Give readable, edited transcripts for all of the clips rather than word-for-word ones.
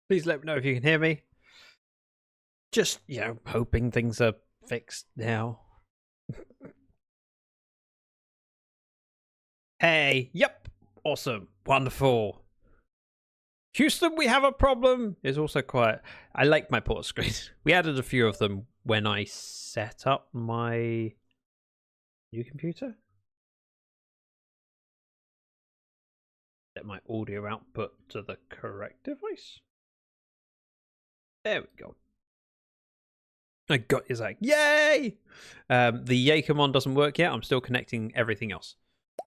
Please let me know if you can hear me. Just, hoping things are fixed now. Hey, yep, awesome, wonderful. Houston, we have a problem. Is also quiet. I like my port screen. We added a few of them when I set up my new computer. Set my audio output to the correct device. There we go. I got you, Zach. Yay! The yay command doesn't work yet. I'm still connecting everything else.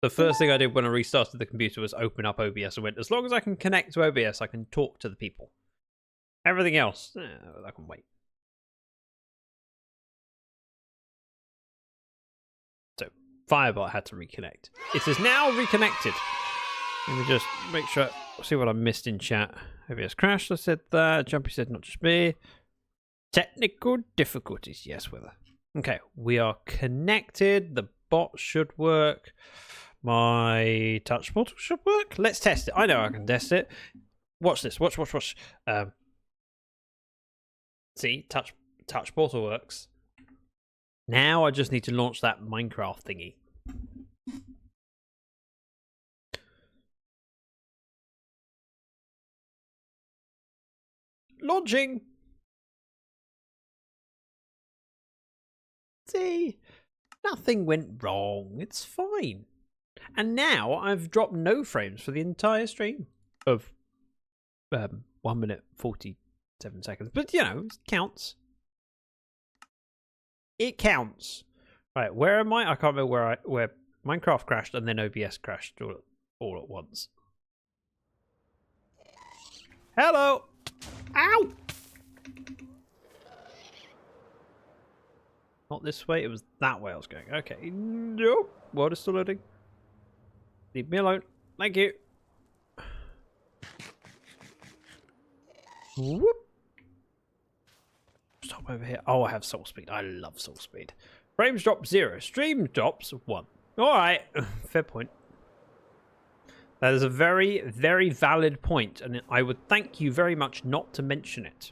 The first thing I did when I restarted the computer was open up OBS and went, as long as I can connect to OBS, I can talk to the people. Everything else, I can wait. So, Firebot had to reconnect. It is now reconnected. Let me just make sure, see what I missed in chat. OBS crashed, I said that. Jumpy said not just me. Technical difficulties, yes, Wither. Okay, we are connected. The bot should work. My touch portal should work. Let's test it. I know I can test it. Watch this. Watch. See, touch portal works. Now I just need to launch that Minecraft thingy. Launching. See, nothing went wrong. It's fine. And now I've dropped no frames for the entire stream of 1 minute 47 seconds. But it counts. It counts. Right, where am I? I can't remember where Minecraft crashed and then OBS crashed all at once. Hello. Ow. Not this way. It was that way I was going. Okay. Nope. World is still loading. Leave me alone. Thank you. Whoop. Stop over here. Oh, I have soul speed. I love soul speed. Frames drop 0. Stream drops 1. Alright. Fair point. That is a very, very valid point, and I would thank you very much not to mention it.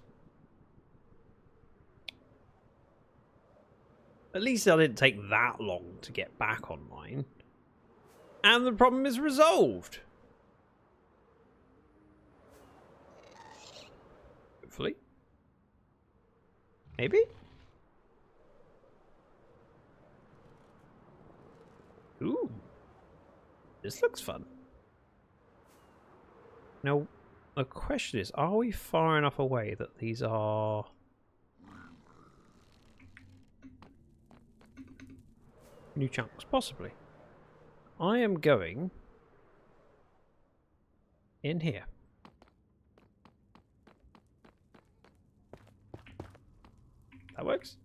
At least I didn't take that long to get back online. And the problem is resolved. Hopefully. Maybe? Ooh. This looks fun. Now, the question is, are we far enough away that these are... new chunks? Possibly. I am going in here. That works.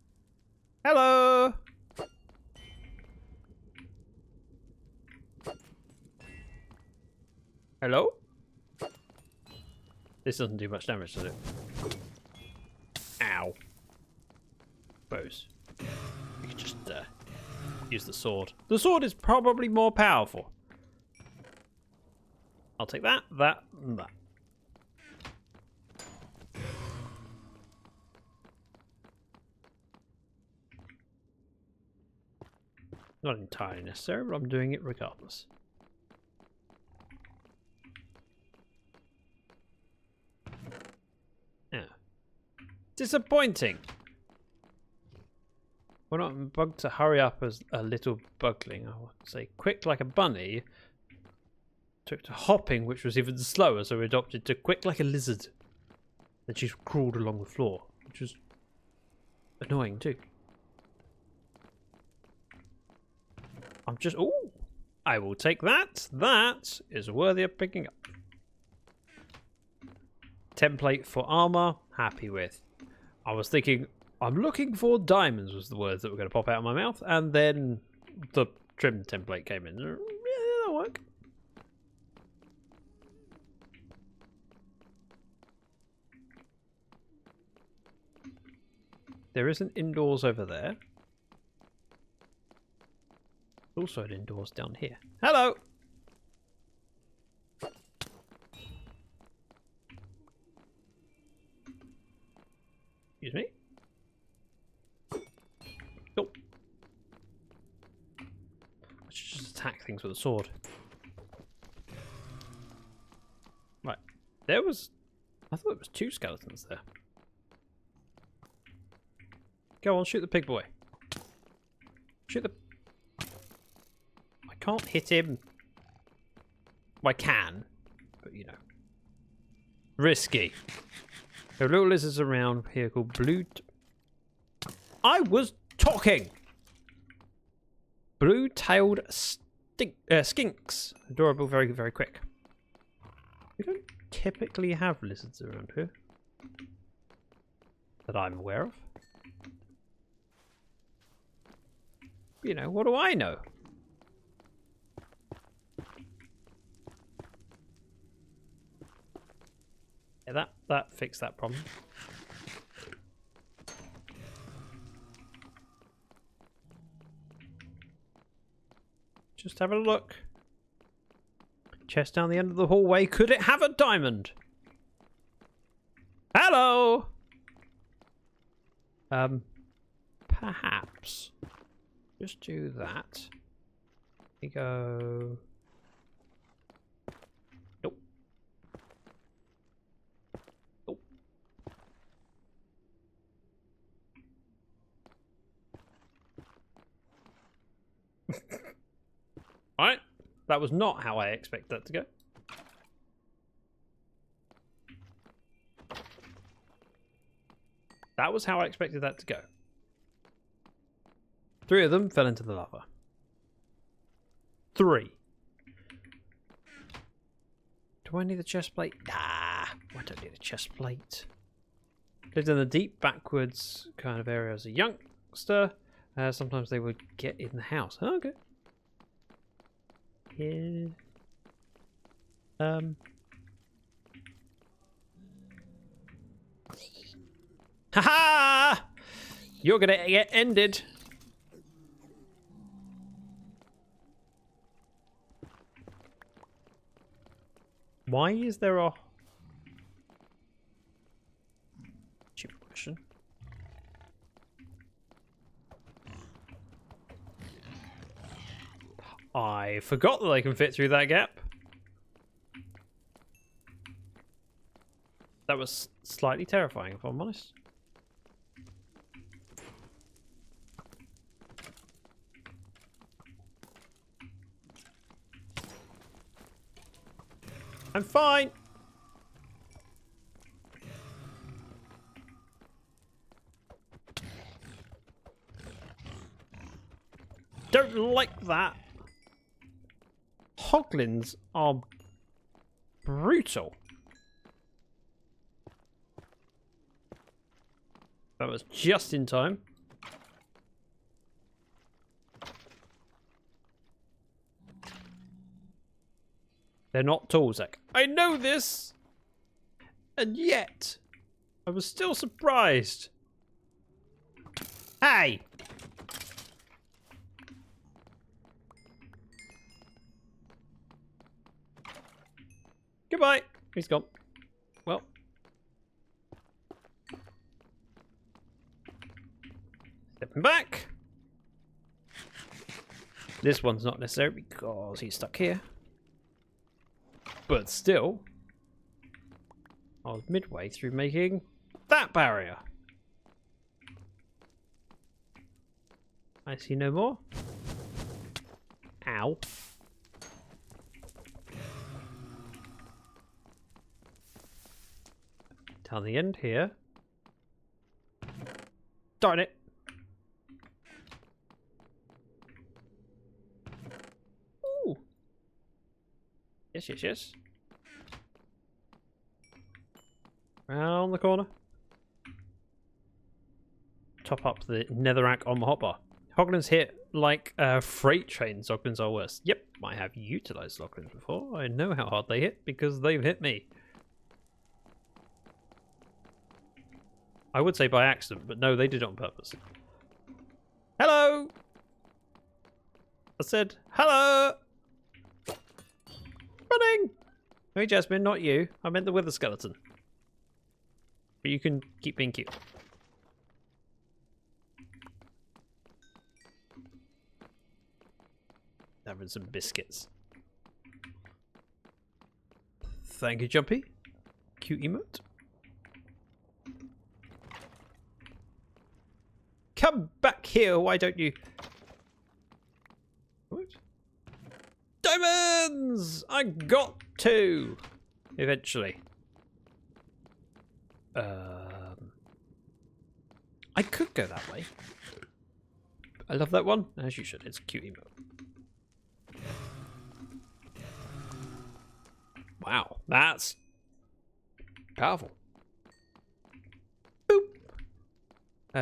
Hello! Hello? This doesn't do much damage, does it? Ow. Suppose. We could just use the sword. The sword is probably more powerful. I'll take that, that, and that. Not entirely necessary, but I'm doing it regardless. Yeah. Disappointing. We're not bugged to hurry up as a little bugling. I would say quick like a bunny. Took to hopping, which was even slower, so we adopted to quick like a lizard. Then she crawled along the floor, which was annoying too. I'm just... ooh! I will take that. That is worthy of picking up. Template for armor. Happy with. I was thinking... I'm looking for diamonds was the words that were going to pop out of my mouth, and then the trim template came in. Yeah, that'll work. There is an indoors over there. Also an indoors down here. Hello! Excuse me. Oh. I should just attack things with a sword. Right. There was... I thought it was 2 skeletons there. Go on, shoot the pig boy. Shoot the... I can't hit him. Well, I can. But, you know. Risky. There are little lizards around here called blue... I was talking! Blue-tailed skinks. Adorable, very, very quick. We don't typically have lizards around here. That I'm aware of. You know, what do I know? Yeah, that fixed that problem. Just have a look. Chest down the end of the hallway. Could it have a diamond? Hello! Perhaps. Just do that. We go... Nope. Nope. Alright. That was not how I expected that to go. That was how I expected that to go. 3 of them fell into the lava. 3. Do I need a chest plate? Nah, I don't need a chest plate. Lived in the deep backwards kind of area as a youngster. Sometimes they would get in the house. Oh, okay. Yeah. Haha! You're gonna get ended. Why is there a... Cheap question. I forgot that I can fit through that gap. That was slightly terrifying, if I'm honest. I'm fine. Don't like that. Hoglins are brutal. That was just in time. They're not tools, Zach. I know this! And yet, I was still surprised. Hey! Goodbye! He's gone. Well. Stepping back. This one's not necessary because he's stuck here. But still, I was midway through making that barrier. I see no more. Ow. Down the end here. Darn it. Ooh. Yes, yes, yes. Round the corner. Top up the netherrack on the hotbar. Hoglins hit like freight trains. Hoglins are worse. Yep, I have utilized Hoglins before. I know how hard they hit because they've hit me. I would say by accident, but no, they did it on purpose. Hello! I said, hello! Running! Hey, Jasmine, not you. I meant the wither skeleton. But you can keep being cute. Having some biscuits. Thank you, Jumpy. Cute emote. Come back here, why don't you? What? Diamonds! I got 2! Eventually. I could go that way. I love that one, as you should. It's a cute emote. Wow, that's powerful. Boop.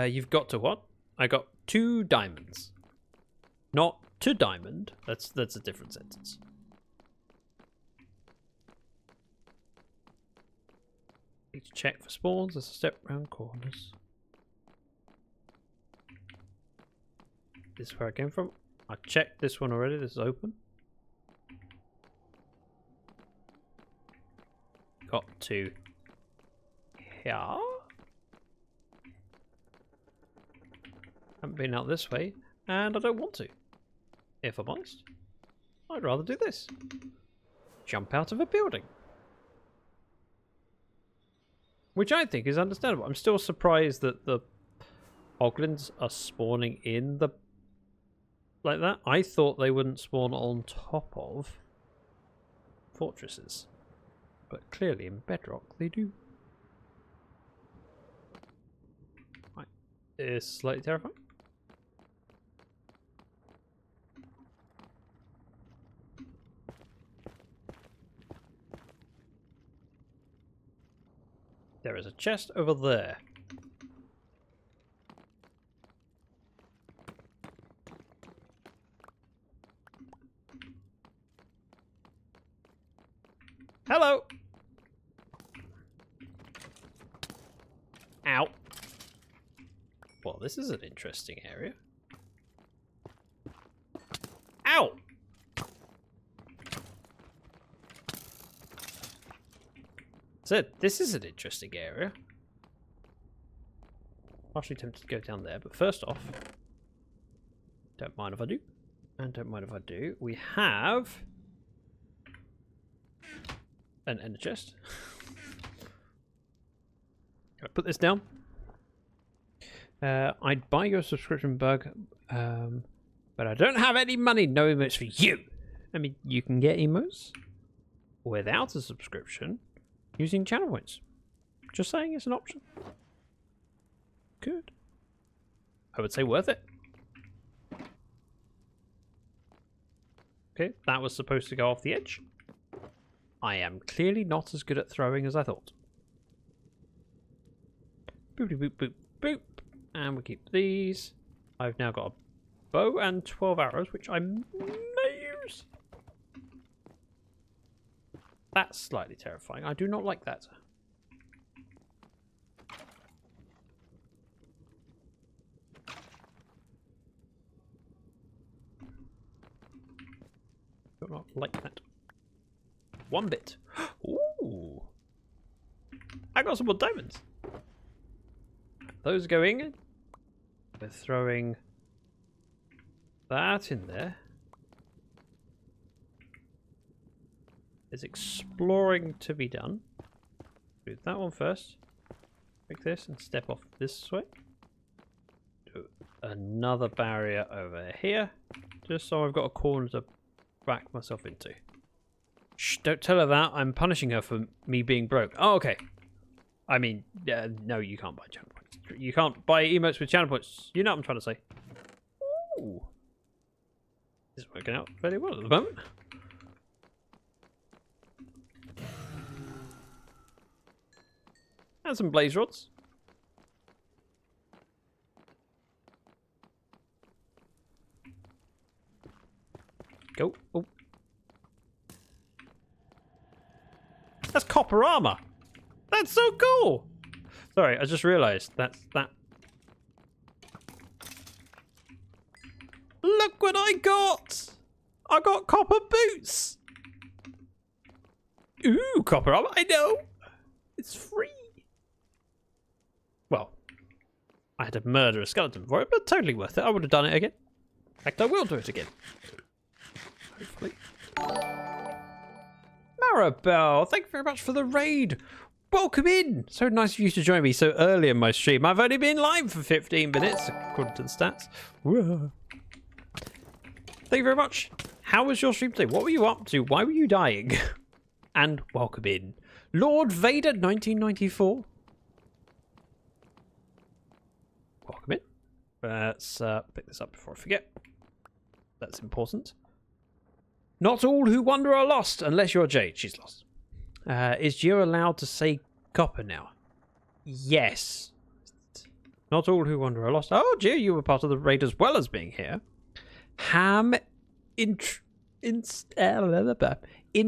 You've got to what? I got 2 diamonds. Not to diamond. That's a different sentence. Need to check for spawns. There's a step round corners. This is where I came from. I checked this one already. This is open. Got to here. Haven't been out this way, and I don't want to. If I'm honest, I'd rather do this. Jump out of a building. Which I think is understandable. I'm still surprised that the hoglins are spawning in the like that. I thought they wouldn't spawn on top of fortresses. But clearly in Bedrock they do. Right. It's slightly terrifying. There is a chest over there. Hello! Ow. Well, this is an interesting area. Ow! So, this is an interesting area. Partially tempted to go down there, but first off, don't mind if I do. And don't mind if I do. We have an ender chest. Can I put this down? I'd buy your subscription bug, but I don't have any money. No emotes for you. I mean, you can get emotes without a subscription using channel points. Just saying, it's an option. Good. I would say worth it. Okay, that was supposed to go off the edge. I am clearly not as good at throwing as I thought. Boop, boop, boop, boop. And we keep these. I've now got a bow and 12 arrows, which I may use. That's slightly terrifying. I do not like that. Do not like that. One bit. Ooh. I got some more diamonds. Those going. We're throwing that in there. There's exploring to be done. Do that one first. Pick this and step off this way. Do another barrier over here. Just so I've got a corner to back myself into. Shh, don't tell her that. I'm punishing her for me being broke. Oh, okay. I mean, no, you can't buy channel points. You can't buy emotes with channel points. You know what I'm trying to say. Ooh. This is working out fairly well at the moment. And some blaze rods. Go. Oh. That's copper armor. That's so cool. Sorry, I just realized that. Look what I got. I got copper boots. Ooh, copper armor. I know. It's free. Well, I had to murder a skeleton for it, but totally worth it. I would have done it again. In fact, I will do it again. Maribel, thank you very much for the raid. Welcome in. So nice of you to join me so early in my stream. I've only been live for 15 minutes, according to the stats. Whoa. Thank you very much. How was your stream today? What were you up to? Why were you dying? And welcome in. Lord Vader 1994. Welcome in. Let's pick this up before I forget. That's important. Not all who wander are lost, unless you're Jade. She's lost. Is Gio allowed to say copper now? Yes. Not all who wander are lost. Oh, Gio, you were part of the raid as well as being here. Ham in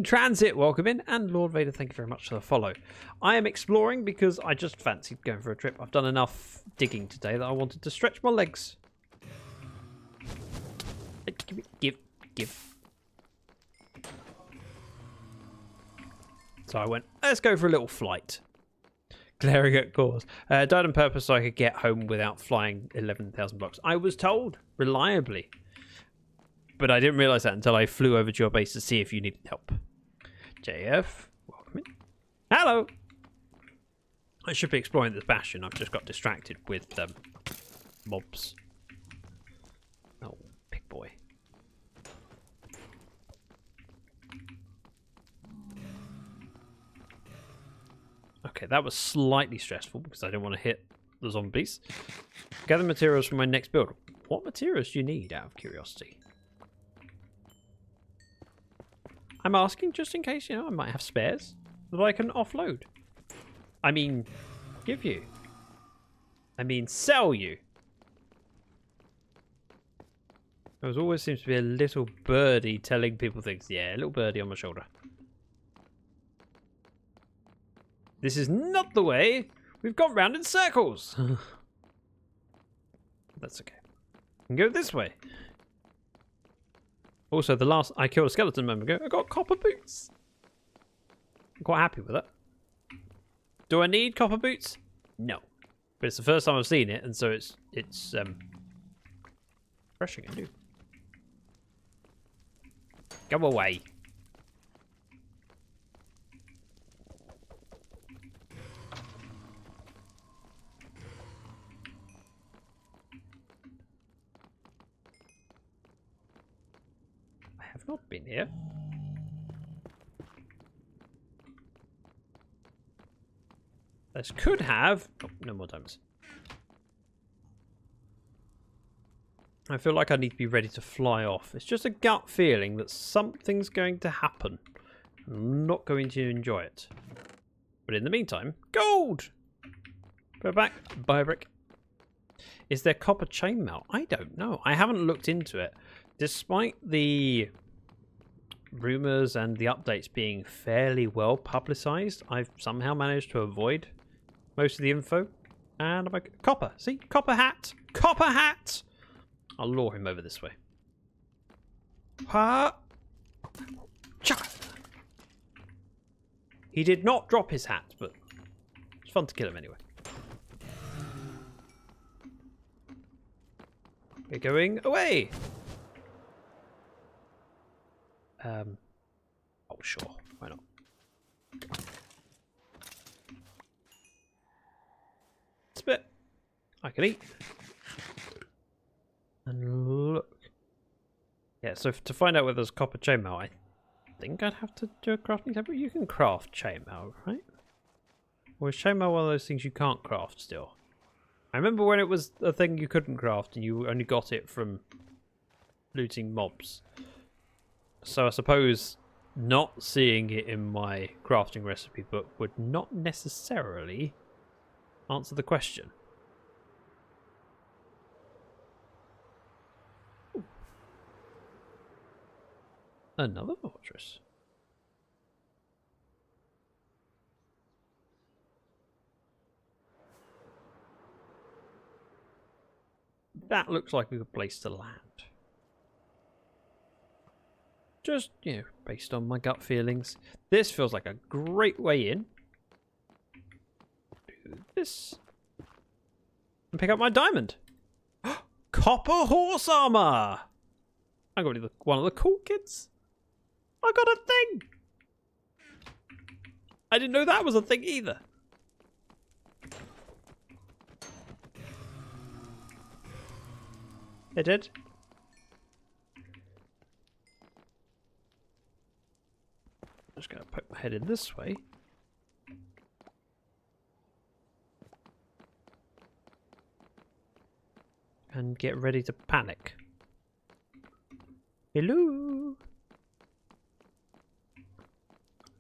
transit, welcome in. And Lord Vader, thank you very much for the follow. I am exploring because I just fancied going for a trip. I've done enough digging today that I wanted to stretch my legs. Give. So I went, let's go for a little flight. Glaring at cause. Died on purpose so I could get home without flying 11,000 blocks. I was told, reliably. But I didn't realise that until I flew over to your base to see if you needed help. JF, welcome in. Hello! I should be exploring this bastion. I've just got distracted with mobs. Oh, big boy. Okay, that was slightly stressful because I didn't want to hit the zombies. Gather materials for my next build. What materials do you need, out of curiosity? I'm asking just in case, you know, I might have spares that I can offload. I mean, give you. I mean, sell you. There always seems to be a little birdie telling people things. Yeah, a little birdie on my shoulder. This is not the way. We've gone round in circles. That's okay. We can go this way. Also, the last I killed a skeleton a moment ago, I got copper boots. I'm quite happy with that. Do I need copper boots? No. But it's the first time I've seen it, and so it's refreshing and new. Go away. I've not been here. This could have... Oh, no more diamonds. I feel like I need to be ready to fly off. It's just a gut feeling that something's going to happen. I'm not going to enjoy it. But in the meantime, gold! Go back, buy a brick. Is there copper chainmail? I don't know. I haven't looked into it. Despite the rumours and the updates being fairly well publicised, I've somehow managed to avoid most of the info. And I'm like, copper. See? Copper hat! Copper hat! I'll lure him over this way. Ha! He did not drop his hat, but it's fun to kill him anyway. We're going away! Oh, sure. Why not? Spit. I can eat. And look. Yeah, so to find out whether there's copper chainmail, I think I'd have to do a crafting table. You can craft chainmail, right? Or is chainmail one of those things you can't craft still? I remember when it was a thing you couldn't craft and you only got it from looting mobs. So I suppose not seeing it in my crafting recipe book would not necessarily answer the question. Ooh. Another fortress. That looks like a good place to land. Just, you know, based on my gut feelings. This feels like a great way in. Do this. And pick up my diamond. Copper horse armor! I'm going to be one of the cool kids. I got a thing! I didn't know that was a thing either. It did. I'm just going to poke my head in this way. And get ready to panic. Hello?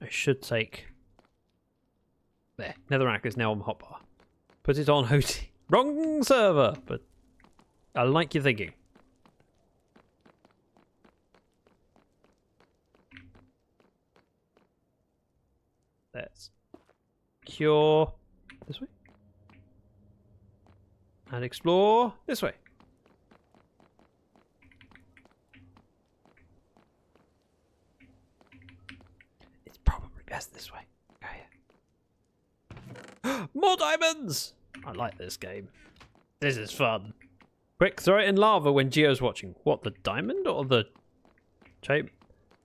I should take... There. Netherrack is now on hotbar. Put it on Hoti. Wrong server! But I like your thinking. Let's cure this way. And explore this way. It's probably best this way. Go here. More diamonds! I like this game. This is fun. Quick, throw it in lava when Geo's watching. What, the diamond or the shape?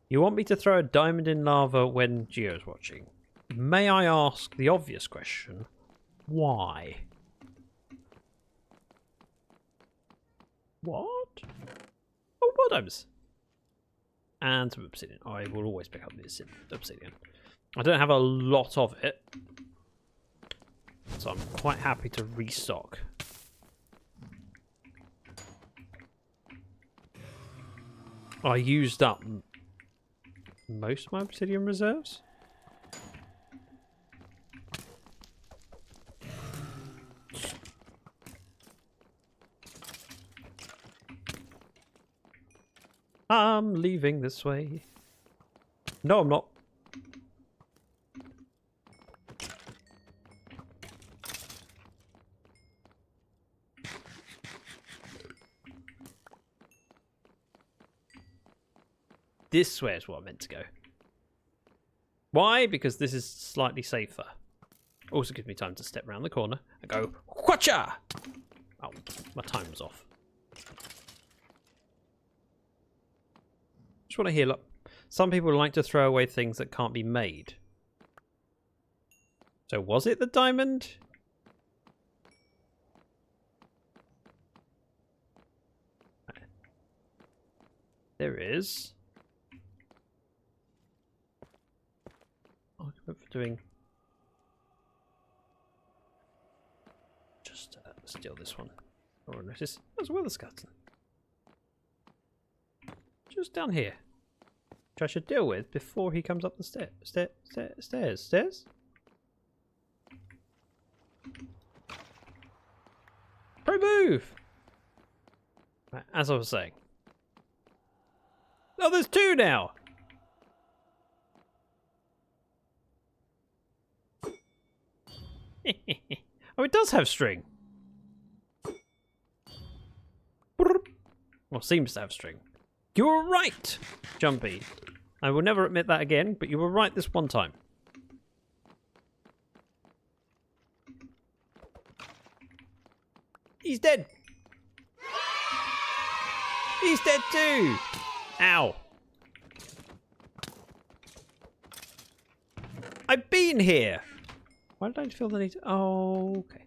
You want me to throw a diamond in lava when Geo's watching? May I ask the obvious question? Why? What? Oh, more diamonds. And some obsidian. I will always pick up the obsidian. I don't have a lot of it, so I'm quite happy to restock. I used up most of my obsidian reserves. I'm leaving this way. No, I'm not. This way is what I meant to go. Why? Because this is slightly safer. Also gives me time to step around the corner and go, whatcha! Oh, my time was off. Just want to heal up. Some people like to throw away things that can't be made. So was it the diamond? There is. Oh, I can for doing. Just steal this one. Oh, notice. There's a weather skeleton. Just down here. Which I should deal with before he comes up the stairs. Stairs? Pro move! Right, as I was saying. Oh, there's two now! Oh, it does have string. Well, seems to have string. You were right, Jumpy. I will never admit that again, but you were right this one time. He's dead. He's dead too. Ow. I've been here. Why did I feel the need to... Oh, okay.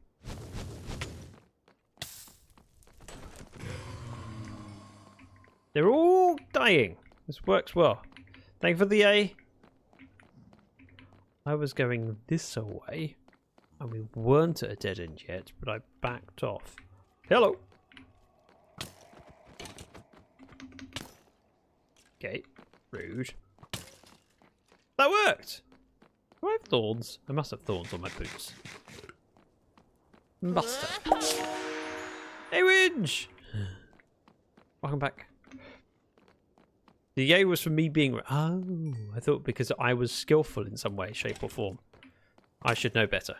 They're all dying. This works well. Thank you for the A. I was going this way, and we weren't at a dead end yet, but I backed off. Hello. Okay, rude. That worked. Do I have thorns? I must have thorns on my boots. Must have. Hey, Winch! Welcome back. The yay was for me being... Oh, I thought because I was skillful in some way, shape or form. I should know better.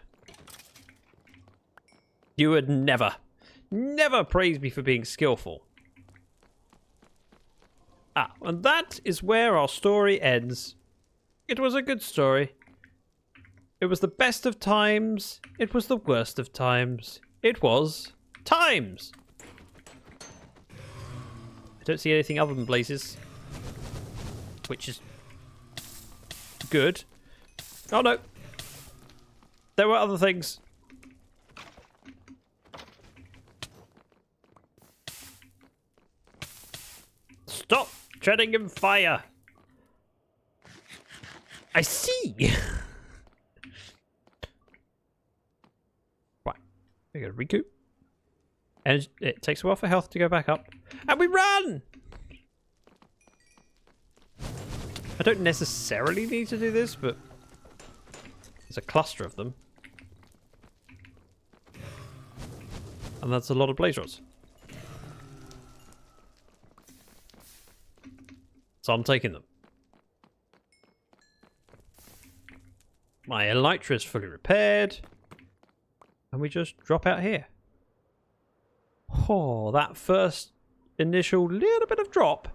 You would never praise me for being skillful. Ah, and that is where our story ends. It was a good story. It was the best of times. It was the worst of times. It was times. I don't see anything other than blazes. Which is good. Oh no. There were other things. Stop treading in fire. I see. Right. We gotta recoup. And it takes a while for health to go back up. And we run! I don't necessarily need to do this, but there's a cluster of them. And that's a lot of blaze rods. So I'm taking them. My elytra is fully repaired. And we just drop out here. Oh, that first initial little bit of drop.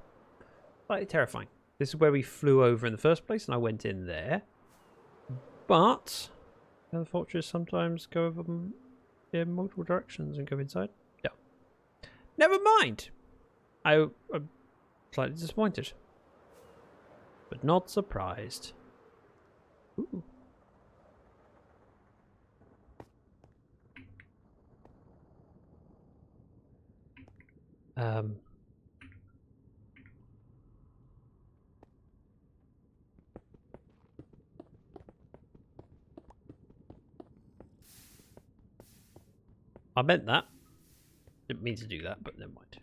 Slightly terrifying. This is where we flew over in the first place, and I went in there. But the fortress sometimes go over in multiple directions and go inside. No. Never mind. I'm slightly disappointed. But not surprised. Ooh. I meant that. Didn't mean to do that, but never mind.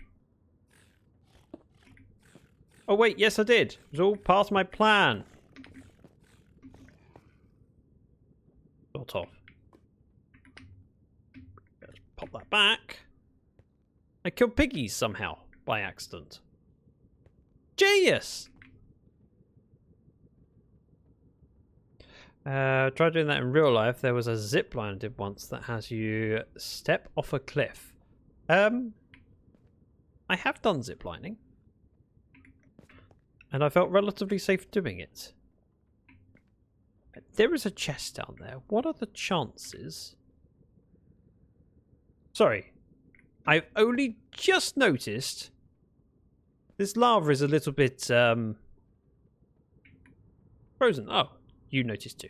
Oh wait, yes I did. It was all part of my plan. Sort of. Let's pop that back. I killed piggies somehow by accident. Genius! Try doing that in real life. There was a zip line I did once that has you step off a cliff. I have done zip lining. And I felt relatively safe doing it. There is a chest down there. What are the chances? Sorry. I've only just noticed this lava is a little bit frozen. Oh, you noticed too.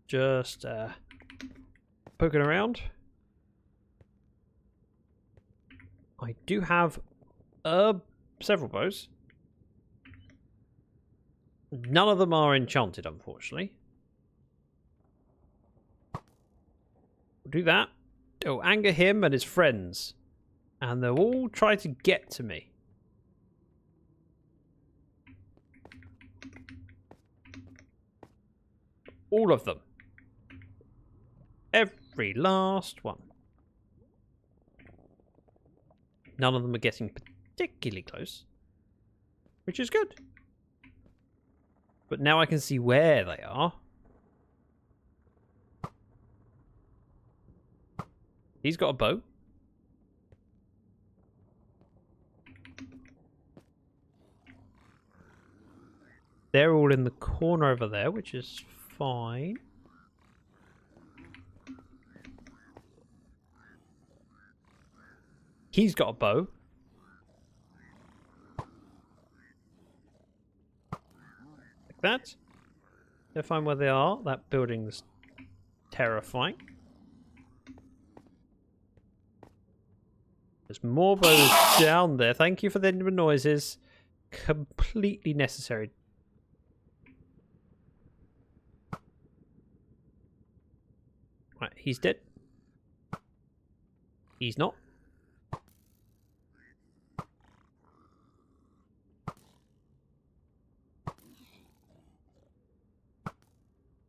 Just poking around. I do have several bows. None of them are enchanted, unfortunately. Do that. It'll anger him and his friends. And they'll all try to get to me. All of them. Every last one. None of them are getting particularly close. Which is good. But now I can see where they are. He's got a bow. They're all in the corner over there, which is fine. He's got a bow. Like that. They're fine where they are. That building's terrifying. There's more bows down there. Thank you for the noises. Completely necessary. Right, he's dead. He's not.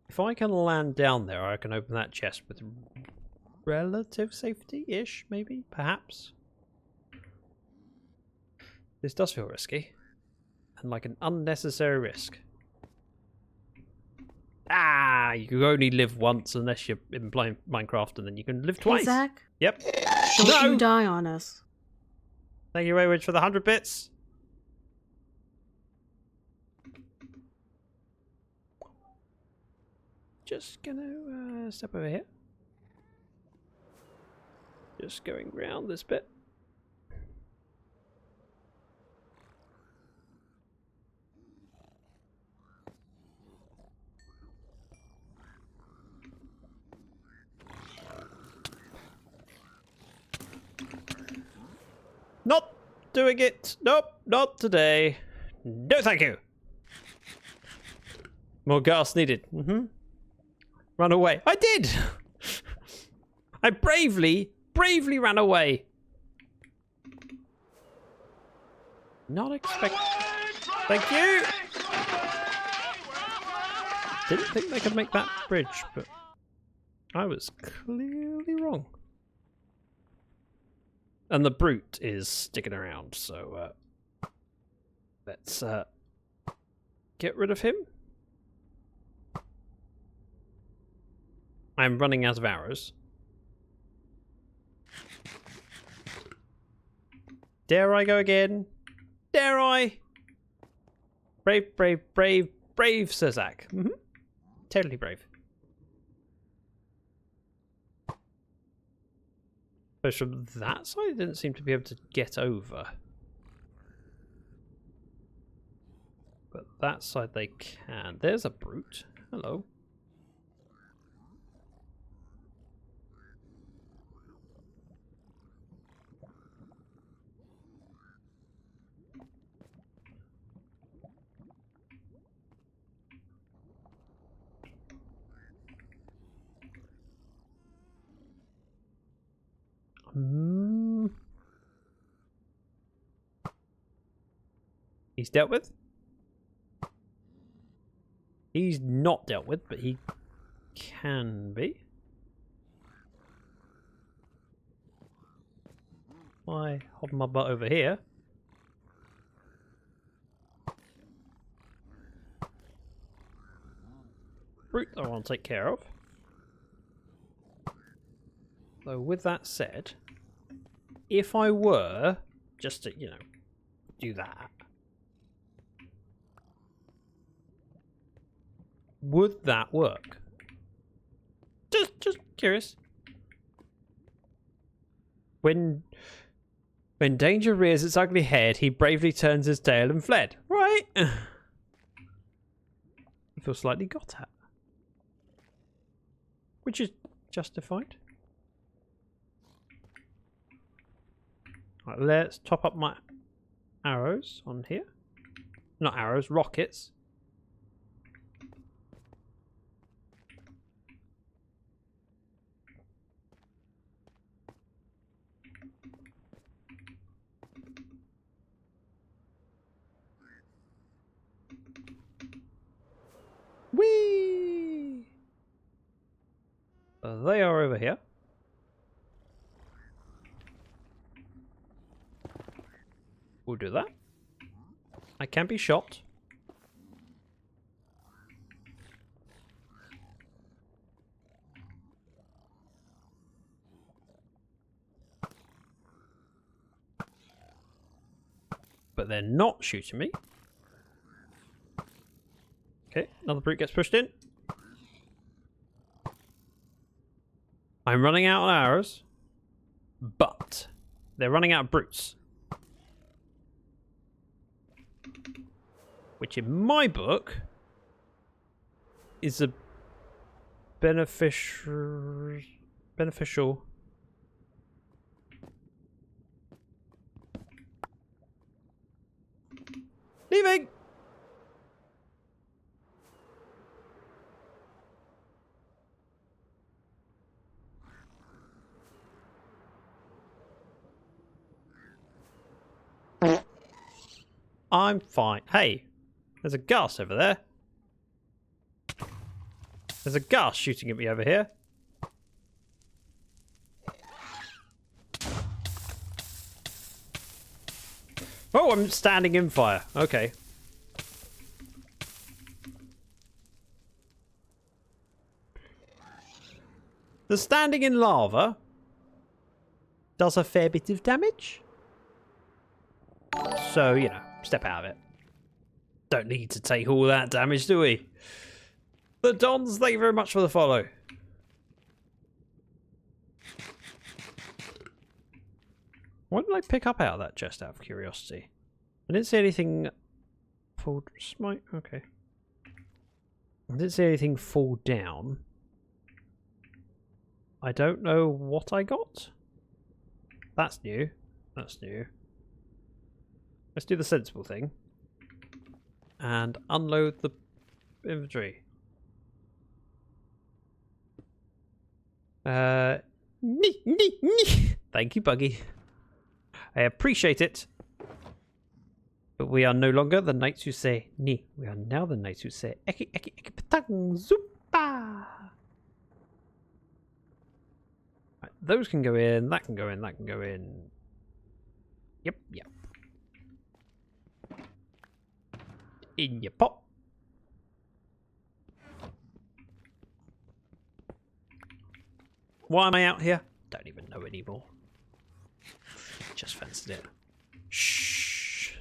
If I can land down there, I can open that chest with relative safety-ish, maybe, perhaps. This does feel risky. And like an unnecessary risk. Ah, you only live once unless you're in Minecraft, and then you can live twice. Hey, Zach? Yep. Don't you die on us. Thank you, Wayward, for the 100 bits. Just gonna step over here. Just going round this bit. doing it. Nope, not today. No, thank you. More gas needed. Run away. I did. I bravely ran away. Not expect. Thank you. Didn't think they could make that bridge, but I was clearly wrong. And the brute is sticking around, so let's get rid of him. I'm running out of arrows. Dare I go again? Dare I? Brave, brave, brave, brave, Sir Zach. Totally brave. But from that side, I didn't seem to be able to get over. But that side they can. There's a brute. Hello. He's dealt with. He's not dealt with, but he can be. Why hop my butt over here? Brute I want to take care of. So with that said, if I were just to, you know, do that, would that work? Just curious. When danger rears its ugly head, he bravely turns his tail and fled. Right? I feel slightly got at. Which is justified. Right, let's top up my arrows on here. Not arrows, rockets. Whee! They are over here. We'll do that. I can be shot. But they're not shooting me. Okay, another brute gets pushed in. I'm running out of arrows, but they're running out of brutes. Which in my book is a beneficial. Leaving! I'm fine. Hey, there's a gas over there. There's a gas shooting at me over here. Oh, I'm standing in fire. Okay. The standing in lava does a fair bit of damage. So, you know, step out of it. Don't need to take all that damage, do we? The Dons, thank you very much for the follow. What did I pick up out of that chest out of curiosity? I didn't see anything fall... Smite? Okay. I didn't see anything fall down. I don't know what I got. That's new. That's new. Let's do the sensible thing. And unload the inventory. Thank you, Buggy. I appreciate it. But we are no longer the knights who say ni. We are now the knights who say eki eki eki patang zupa. Right, those can go in, that can go in, that can go in. Yep, yep. In your pot. Why am I out here? Don't even know anymore. Just fancied it. Shh.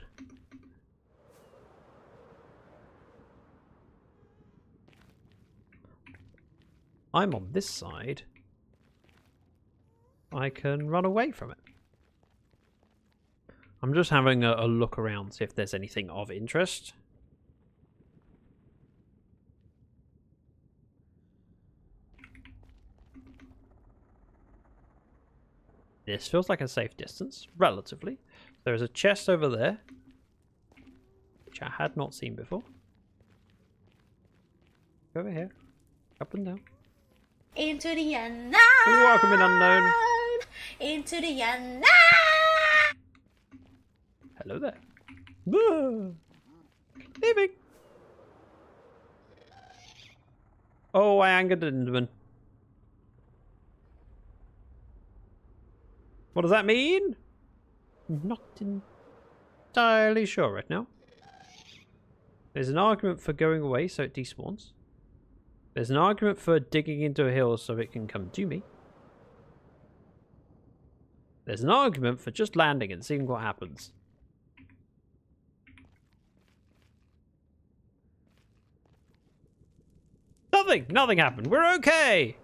I'm on this side. I can run away from it. I'm just having a look around, see if there's anything of interest. This feels like a safe distance, relatively. There's a chest over there, which I had not seen before. Over here, up and down. Into the unknown. Welcome in, unknown. Into the unknown. Hello there. Whoa. Leaving. Oh, I angered an Enderman. What does that mean? Not entirely sure right now. There's an argument for going away so it despawns. There's an argument for digging into a hill so it can come to me. There's an argument for just landing and seeing what happens. Nothing happened. We're okay.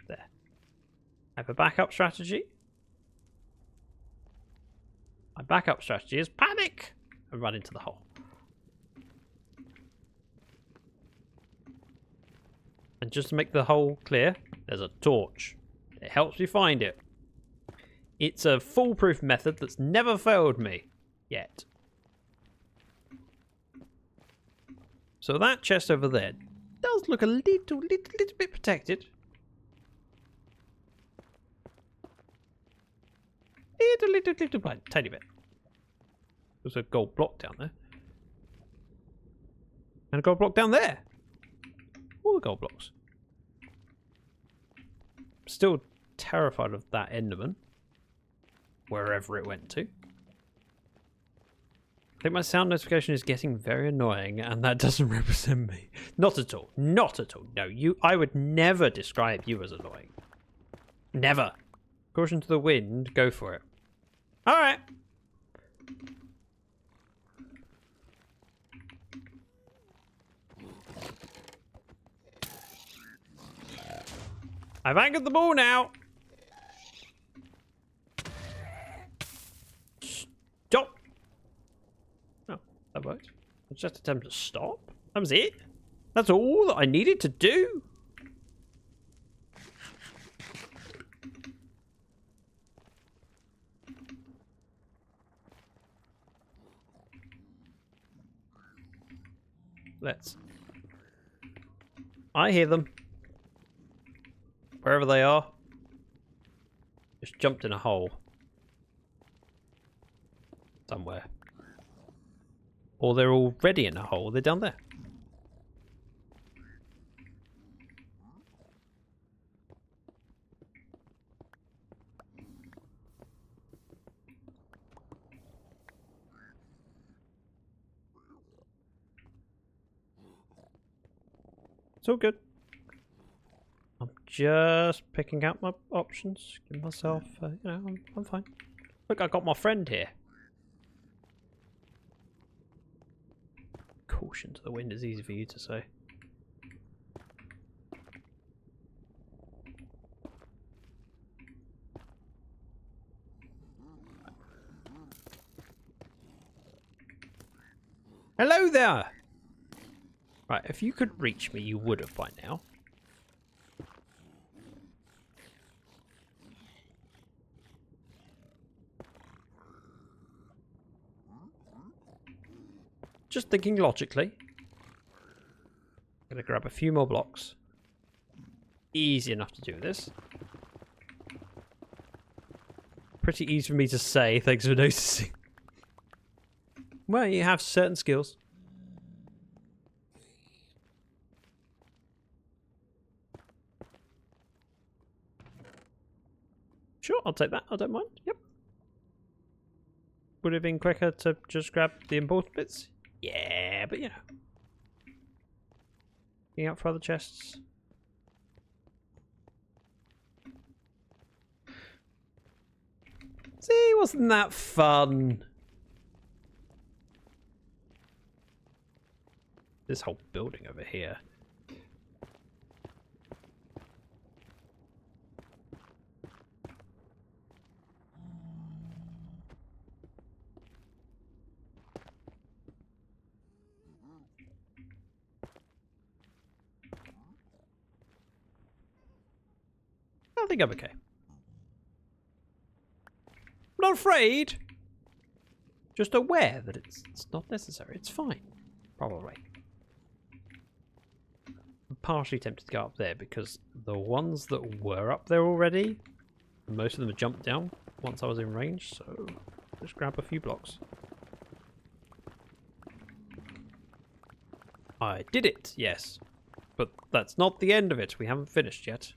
There. I have a backup strategy. My backup strategy is panic and run into the hole. And just to make the hole clear, there's a torch. It helps me find it. It's a foolproof method that's never failed me yet. So that chest over there does look a little bit protected. Little bit, tiny bit. There's a gold block down there. And a gold block down there. All the gold blocks. Still terrified of that Enderman. Wherever it went to. I think my sound notification is getting very annoying and that doesn't represent me. Not at all. Not at all. No, I would never describe you as annoying. Never. Caution to the wind, go for it. Alright. I've anchored the ball now. Stop. Oh, that worked. I just attempted to stop. That was it. That's all that I needed to do. Let's. I hear them. Wherever they are. Just jumped in a hole. Somewhere. Or they're already in a hole. They're down there. It's all good. I'm just picking out my options. Give myself, you know, I'm fine. Look, I got my friend here. Caution to the wind is easy for you to say. Hello there! Right, if you could reach me, you would have by now. just thinking logically. Gonna grab a few more blocks. Easy enough to do this. Pretty easy for me to say, thanks for noticing. Well, you have certain skills. Sure, I'll take that. I don't mind. Yep. Would it have been quicker to just grab the important bits? Yeah, but you know. Looking out for other chests. See, wasn't that fun? This whole building over here. I think I'm okay. I'm not afraid. Just aware that it's not necessary. It's fine. Probably. I'm partially tempted to go up there because the ones that were up there already, most of them had jumped down once I was in range, so just grab a few blocks. I did it, yes. But that's not the end of it. We haven't finished yet.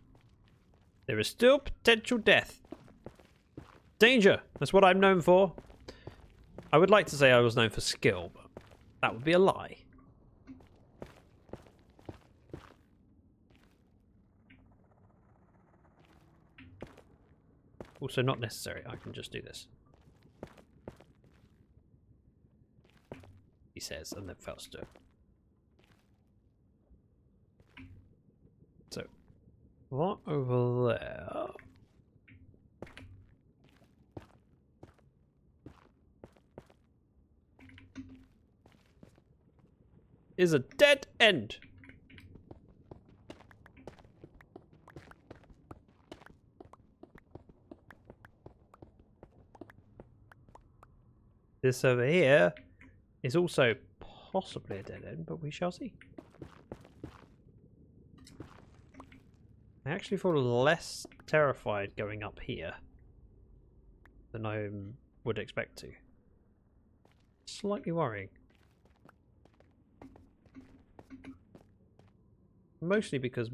There is still potential death. Danger! That's what I'm known for. I would like to say I was known for skill, but that would be a lie. Also not necessary. I can just do this. He says, and then fails to do it. So, what over there? Is a dead end. This over here is also possibly a dead end, but we shall see. I actually feel less terrified going up here than I would expect to. Slightly worrying. Mostly because...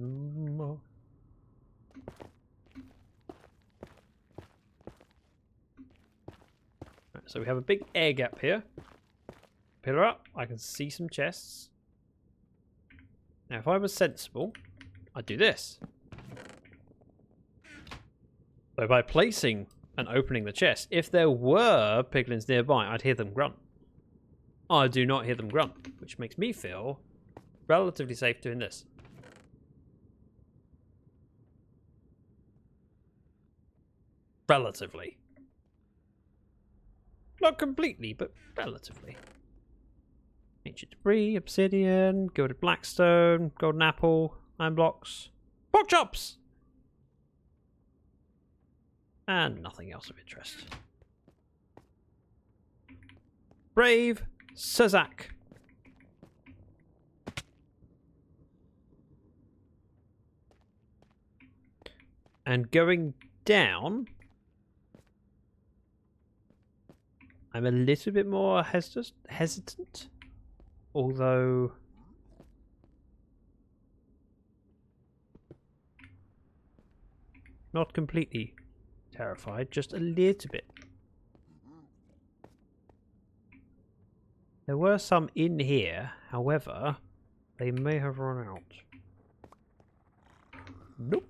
So we have a big air gap here. Pillar up, I can see some chests. Now if I was sensible, I'd do this. So by placing and opening the chest, if there were piglins nearby, I'd hear them grunt. I do not hear them grunt, which makes me feel relatively safe doing this. Relatively. Not completely, but relatively. Ancient debris, obsidian, gilded blackstone, golden apple, iron blocks, pork chops! And nothing else of interest. Brave Sir Zac. And going down, I'm a little bit more hesitant, although not completely terrified, just a little bit. There were some in here, however, they may have run out. Nope.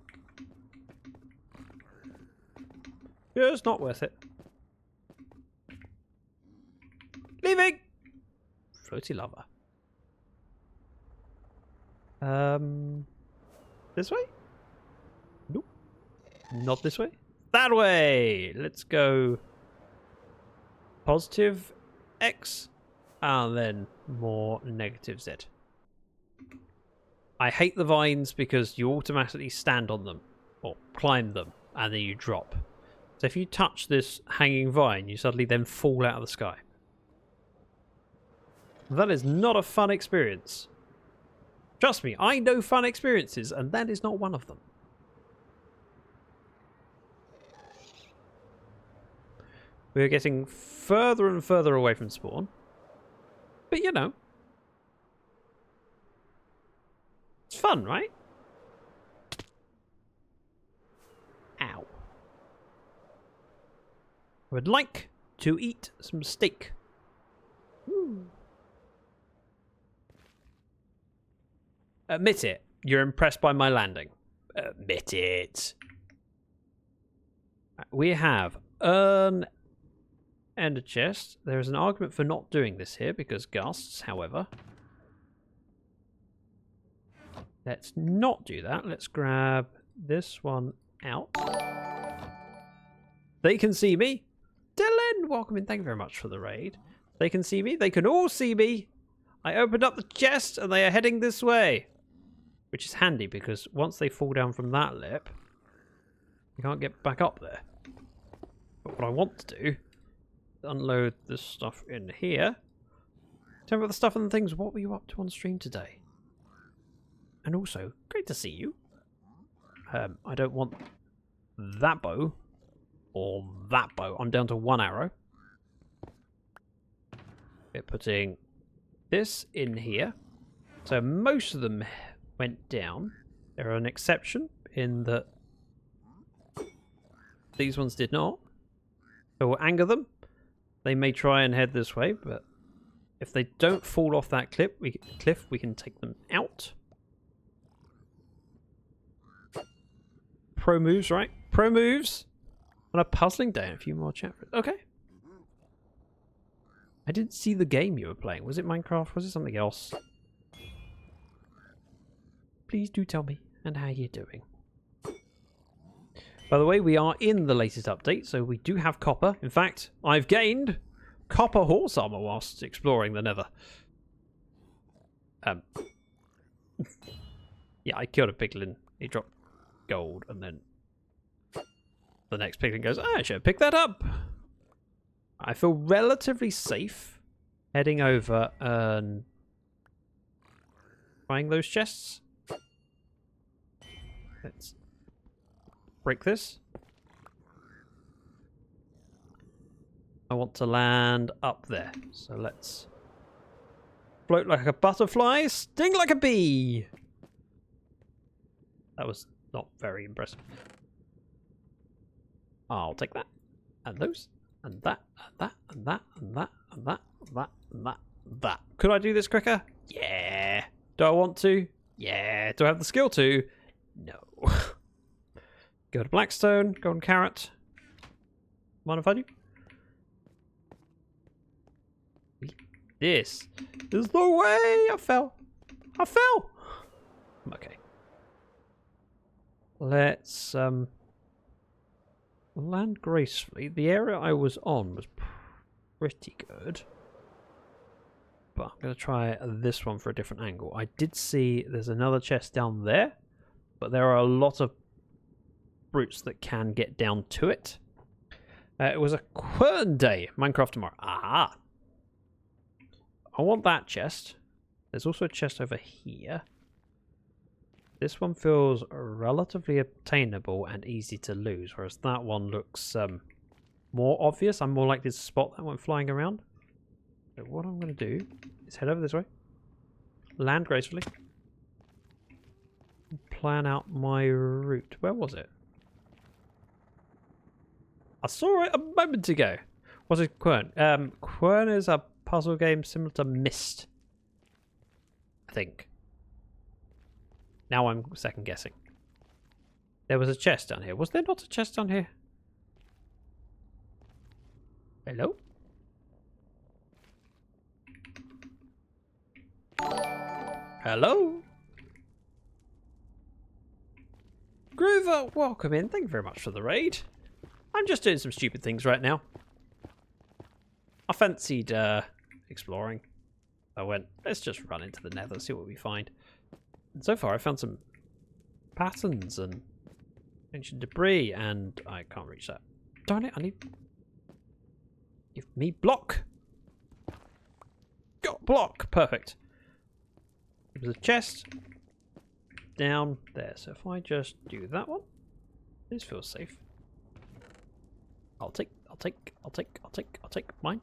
Yeah, it's not worth it. Leaving! Floaty lover. This way? Nope. Not this way. That way! Let's go positive X and then more negative Z. I hate the vines because you automatically stand on them or climb them and then you drop. So if you touch this hanging vine, you suddenly then fall out of the sky. That is not a fun experience. Trust me, I know fun experiences, and that is not one of them. We're getting further and further away from spawn. But you know. It's fun, right? Ow. I would like to eat some steak. Ooh. Admit it. You're impressed by my landing. Admit it. We have an ender chest. There is an argument for not doing this here because ghasts, however. Let's not do that. Let's grab this one out. They can see me. Dylan, welcome in. Thank you very much for the raid. They can see me. They can all see me. I opened up the chest and they are heading this way. Which is handy because once they fall down from that lip, you can't get back up there. But what I want to do is unload this stuff in here. Tell me about the stuff and the things. What were you up to on stream today? And also, great to see you. I don't want that bow or that bow. I'm down to 1 arrow. We're putting this in here. So most of them went down. There are an exception in that these ones did not. So we'll anger them. They may try and head this way, but if they don't fall off that cliff, we can take them out. Pro moves, right? Pro moves on a puzzling day and a few more chat. Okay. I didn't see the game you were playing. Was it Minecraft? Was it something else? Please do tell me and how you're doing. By the way, we are in the latest update, so we do have copper. In fact, I've gained copper horse armor whilst exploring the nether. Yeah, I killed a piglin. He dropped gold, and then the next piglin goes, I should pick that up. I feel relatively safe heading over and buying those chests. Let's break this. I want to land up there. So let's float like a butterfly, sting like a bee. That was not very impressive. I'll take that. And those. And that. And that. And that. And that. And that. And that. And that. And that. Could I do this quicker? Yeah. Do I want to? Yeah. Do I have the skill to? No. Go to Blackstone. Go on Carrot. Mind if I do? This is the way. I fell. I fell. Okay. Let's land gracefully. The area I was on was pretty good. But I'm going to try this one for a different angle. I did see there's another chest down there. But there are a lot of brutes that can get down to it. It was a Quern day. Minecraft tomorrow. Aha! I want that chest. There's also a chest over here. This one feels relatively obtainable and easy to lose, whereas that one looks more obvious. I'm more likely to spot that one flying around. So what I'm going to do is head over this way. Land gracefully. Plan out my route. Where was it? I saw it a moment ago. Was it Quern? Quern is a puzzle game similar to Myst, I think. Now I'm second guessing. There was a chest down here. Was there not a chest down here? Hello? Hello? Groover, welcome in. Thank you very much for the raid. I'm just doing some stupid things right now. I fancied exploring. I went, let's just run into the nether, see what we find. And so far I found some patterns and ancient debris, and I can't reach that. Darn it, I need... Give me block! Go! block. Perfect. There's a chest down there. So if I just do that one, this feels safe. I'll take. Mine.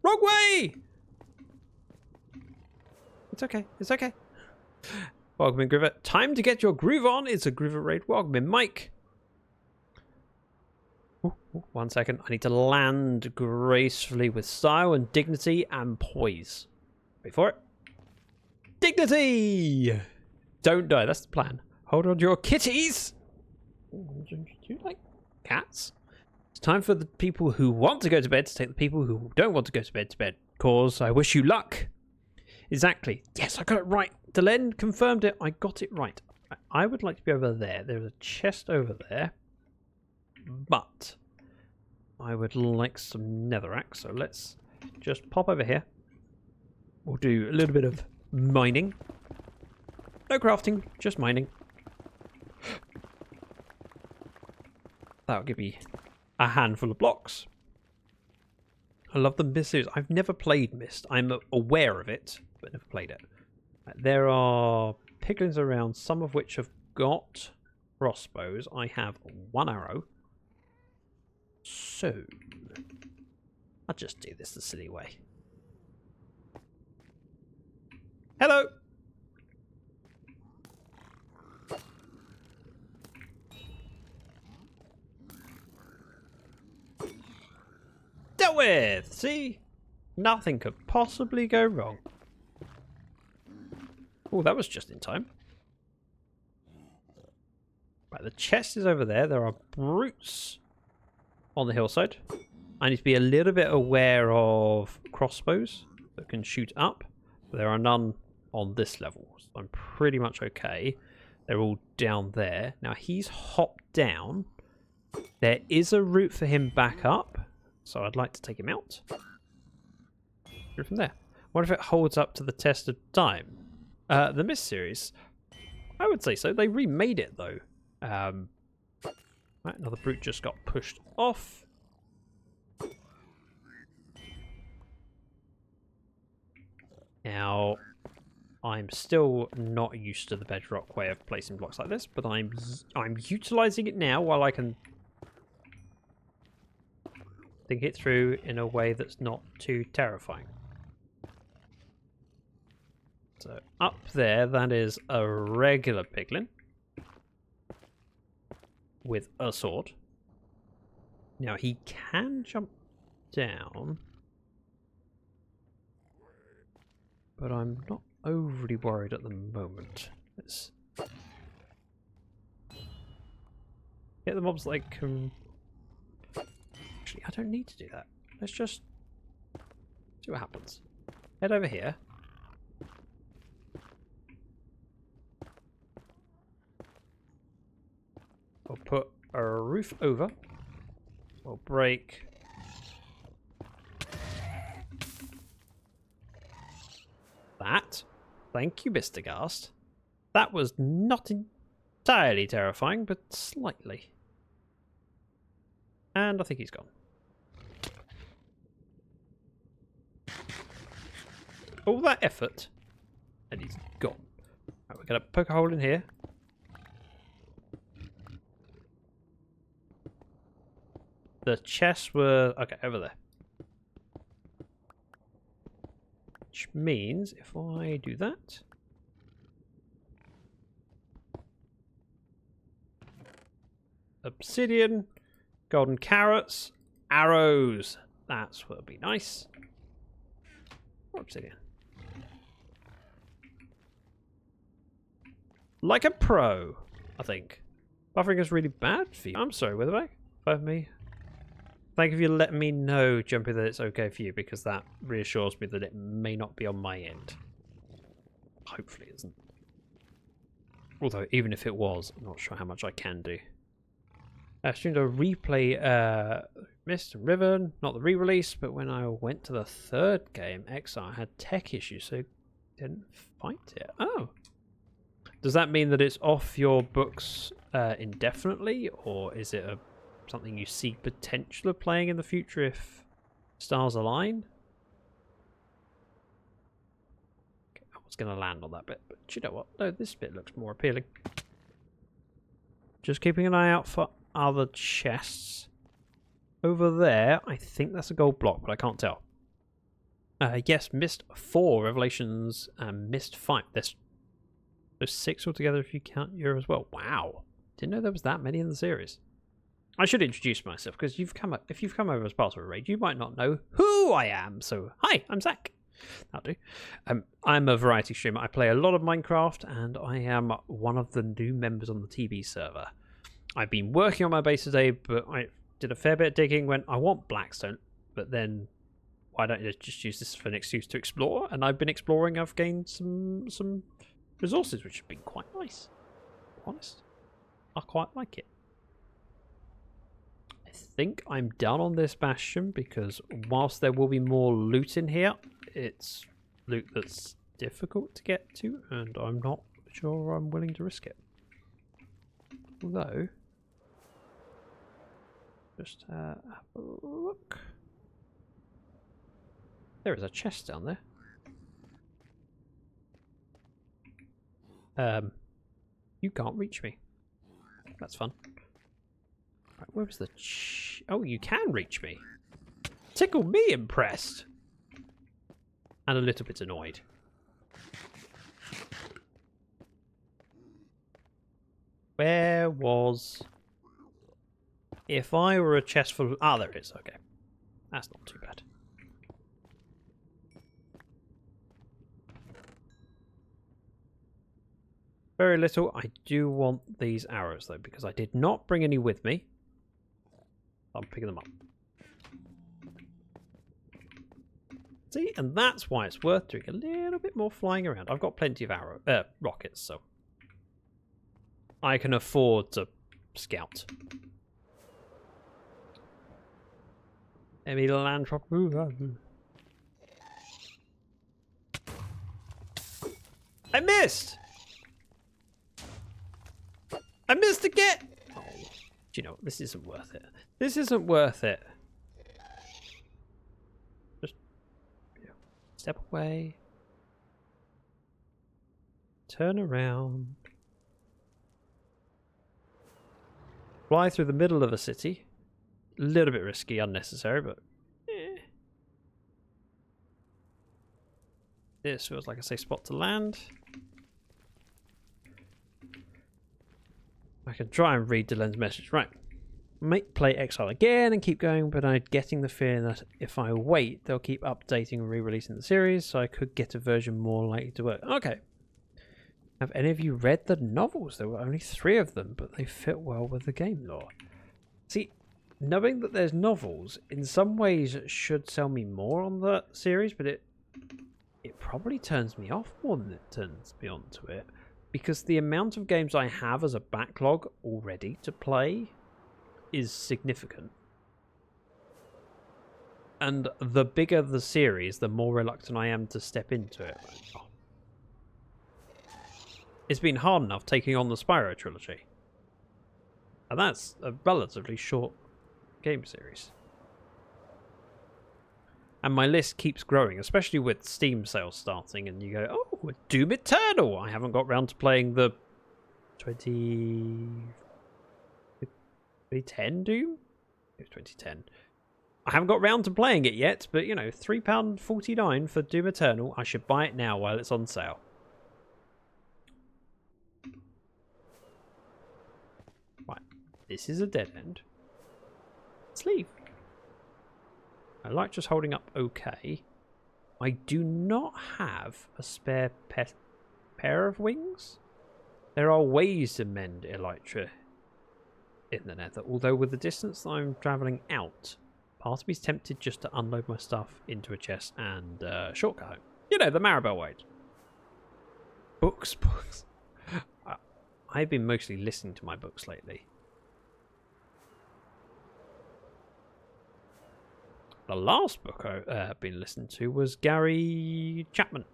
Wrong way! It's okay. It's okay. Welcome in, Griver. Time to get your groove on. It's a Griver raid. Welcome in, Mike. Ooh, 1 second. I need to land gracefully with style and dignity and poise. Wait for it. Dignity! Don't die. That's the plan. Hold on to your kitties. Do you like cats? It's time for the people who want to go to bed to take the people who don't want to go to bed. Cause I wish you luck. Exactly. Yes, I got it right. Delenn confirmed it. I got it right. I would like to be over there. There's a chest over there. But I would like some netherrack. So let's just pop over here. We'll do a little bit of mining. No crafting, just mining. That'll give me a handful of blocks. I love the Myst series. I've never played Myst. I'm aware of it, but never played it. There are piglins around, some of which have got crossbows. I have 1 arrow. So, I'll just do this the silly way. Hello! Dealt with! See? Nothing could possibly go wrong. Oh, that was just in time. Right, the chest is over there. There are brutes on the hillside. I need to be a little bit aware of crossbows that can shoot up. There are none on this level, so I'm pretty much okay. They're all down there. Now, he's hopped down. There is a route for him back up, so I'd like to take him out. Go from there. What if it holds up to the test of time? The Myst series, I would say so. They remade it, though. Right, another brute just got pushed off. Now, I'm still not used to the Bedrock way of placing blocks like this, but I'm utilizing it now while I can think it through in a way that's not too terrifying. So up there, that is a regular piglin with a sword. Now he can jump down, but I'm not overly worried at the moment. Let's get the mobs like actually, I don't need to do that. Let's just see what happens. Head over here. We'll put a roof over. We'll break that. Thank you, Mr. Ghast. That was not entirely terrifying, but slightly. And I think he's gone. All that effort, and he's gone. Right, we're going to poke a hole in here. The chests were... okay, over there. Which means if I do that... obsidian, golden carrots, arrows. That's what would be nice. More obsidian. Like a pro, I think. Buffering is really bad for you. I'm sorry, Witherback. For me. Thank you for letting me know, Jumpy, that it's okay for you, because that reassures me that it may not be on my end. Hopefully it isn't. Although, even if it was, I'm not sure how much I can do. I streamed a replay, Myst and Riven, not the re-release, but when I went to the third game, Exile, I had tech issues, so didn't fight it. Oh. Does that mean that it's off your books indefinitely, or is it something you see potential of playing in the future if stars align? was going to land on that bit. But you know what? No, this bit looks more appealing. Just keeping an eye out for other chests. Over there, I think that's a gold block, but I can't tell. Yes, Mist 4, Revelations, and Mist 5. There's 6 altogether if you count your as well. Wow. Didn't know there was that many in the series. I should introduce myself, because if you've come over as part of a raid, you might not know who I am. So, hi, I'm Zach. That'll do. I'm a variety streamer. I play a lot of Minecraft, and I am one of the new members on the TB server. I've been working on my base today, but I did a fair bit of digging, went, I want blackstone, but then why don't you just use this for an excuse to explore? And I've been exploring. I've gained some resources, which have been quite nice. Honest, I quite like it. I think I'm done on this bastion, because whilst there will be more loot in here, it's loot that's difficult to get to, and I'm not sure I'm willing to risk it. Although, just have a look. There is a chest down there. You can't reach me. That's fun. Right, where was the oh, you can reach me. Tickle me impressed. And a little bit annoyed. Where was... If I were a chest full of... Ah, there it is. Okay. That's not too bad. Very little. I do want these arrows, though, because I did not bring any with me. I'm picking them up. See? And that's why it's worth doing a little bit more flying around. I've got plenty of rockets, so... I can afford to scout. Emilantrop. I missed! I missed again! Oh, do you know what? This isn't worth it. This isn't worth it. Just step away. Turn around. Fly through the middle of a city. A little bit risky, unnecessary, but this feels like a safe spot to land. I can try and read Dylan's message. Right. Might play Exile again and keep going, but I'm getting the feeling that if I wait, they'll keep updating and re-releasing the series, so I could get a version more likely to work. Okay. Have any of you read the novels? There were only 3 of them, but they fit well with the game lore. See, knowing that there's novels, in some ways should sell me more on the series, but it probably turns me off more than it turns me on to it. Because the amount of games I have as a backlog already to play is significant. And the bigger the series, the more reluctant I am to step into it. Oh. It's been hard enough taking on the Spyro trilogy. And that's a relatively short game series. And my list keeps growing, especially with Steam sales starting, and you go, oh, Doom Eternal! I haven't got round to playing the 2010 Doom? It was 2010. I haven't got round to playing it yet, but, you know, £3.49 for Doom Eternal. I should buy it now while it's on sale. Right, this is a dead end. Let's leave. I like just holding up okay. I do not have a spare pair of wings. There are ways to mend elytra in the nether, although with the distance that I'm travelling out, part of me's tempted just to unload my stuff into a chest and shortcut home. You know, the Maribel way. Books. I've been mostly listening to my books lately. The last book I've been listening to was Gary Chapman,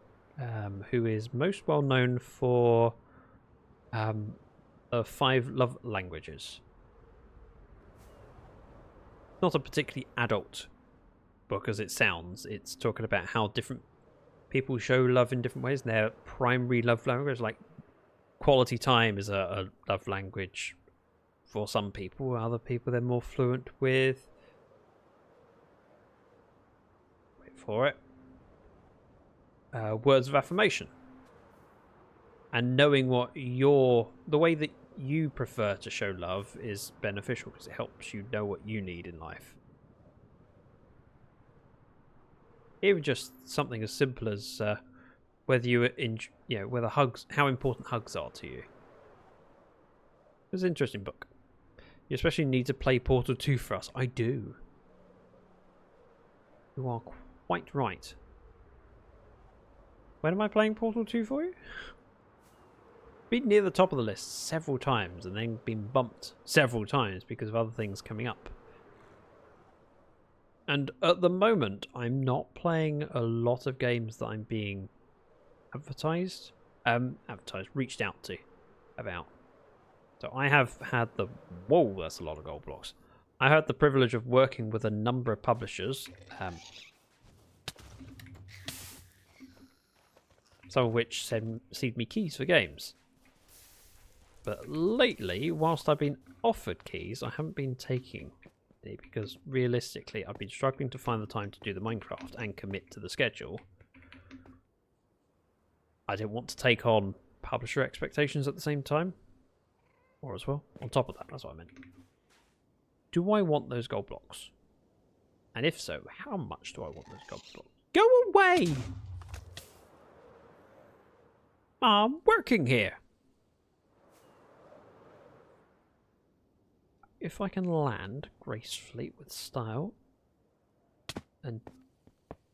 who is most well known for 5 Love Languages. Not a particularly adult book as it sounds. It's talking about how different people show love in different ways, and their primary love language, like quality time, is a love language for some people. Other people they're more fluent with. Wait for it. Words of affirmation. And knowing what the way that you prefer to show love is beneficial because it helps you know what you need in life. Even just something as simple as whether whether hugs, how important hugs are to you. It's an interesting book. You especially need to play Portal 2 for us. I do. You are quite right. When am I playing Portal 2 for you? Been near the top of the list several times and then been bumped several times because of other things coming up. And at the moment, I'm not playing a lot of games that I'm being reached out to about. So I have had whoa, that's a lot of gold blocks. I had the privilege of working with a number of publishers, some of which seed me keys for games. But lately, whilst I've been offered keys, I haven't been taking any because realistically, I've been struggling to find the time to do the Minecraft and commit to the schedule. I didn't want to take on publisher expectations at the same time. Or as well, on top of that, that's what I meant. Do I want those gold blocks? And if so, how much do I want those gold blocks? Go away! I'm working here. If I can land gracefully with style and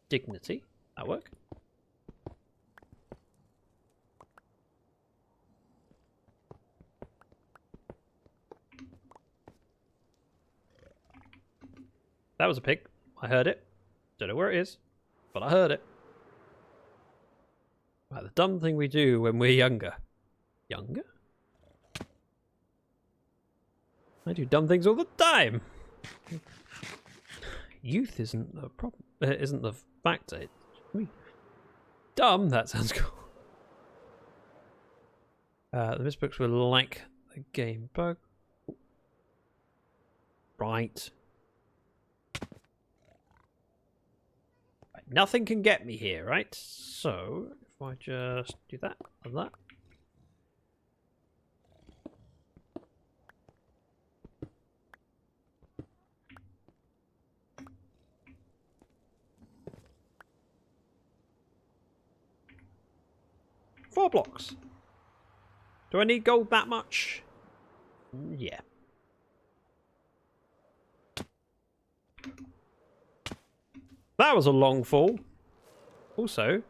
dignity, that'll work. That was a pig. I heard it. Don't know where it is, but I heard it. Right, the dumb thing we do when we're younger. Younger? I do dumb things all the time. Youth isn't the problem. Isn't the factor. It's me. Dumb. That sounds cool. The misbooks were like the game bug. Right. Nothing can get me here, right? So if I just do that and that. Four blocks. Do I need gold that much? Yeah. That was a long fall. Also,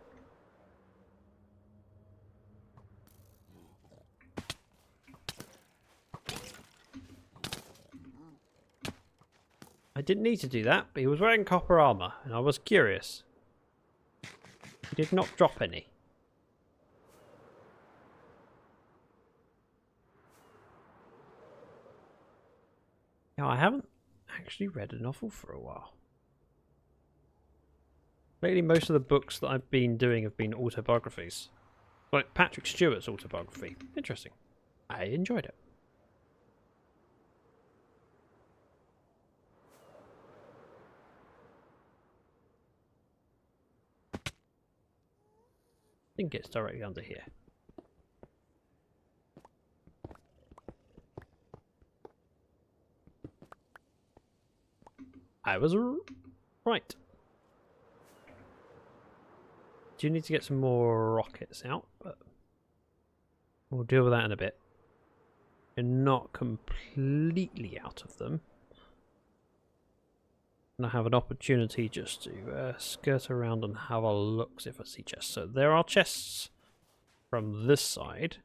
I didn't need to do that, but he was wearing copper armor, and I was curious. He did not drop any. Now, I haven't actually read a novel for a while. Lately, most of the books that I've been doing have been autobiographies. Like Patrick Stewart's autobiography. Interesting. I enjoyed it. I think it's directly under here. I was right. Do need to get some more rockets out, but we'll deal with that in a bit. We're not completely out of them. And I have an opportunity just to skirt around and have a look, see if I see chests. So there are chests from this side.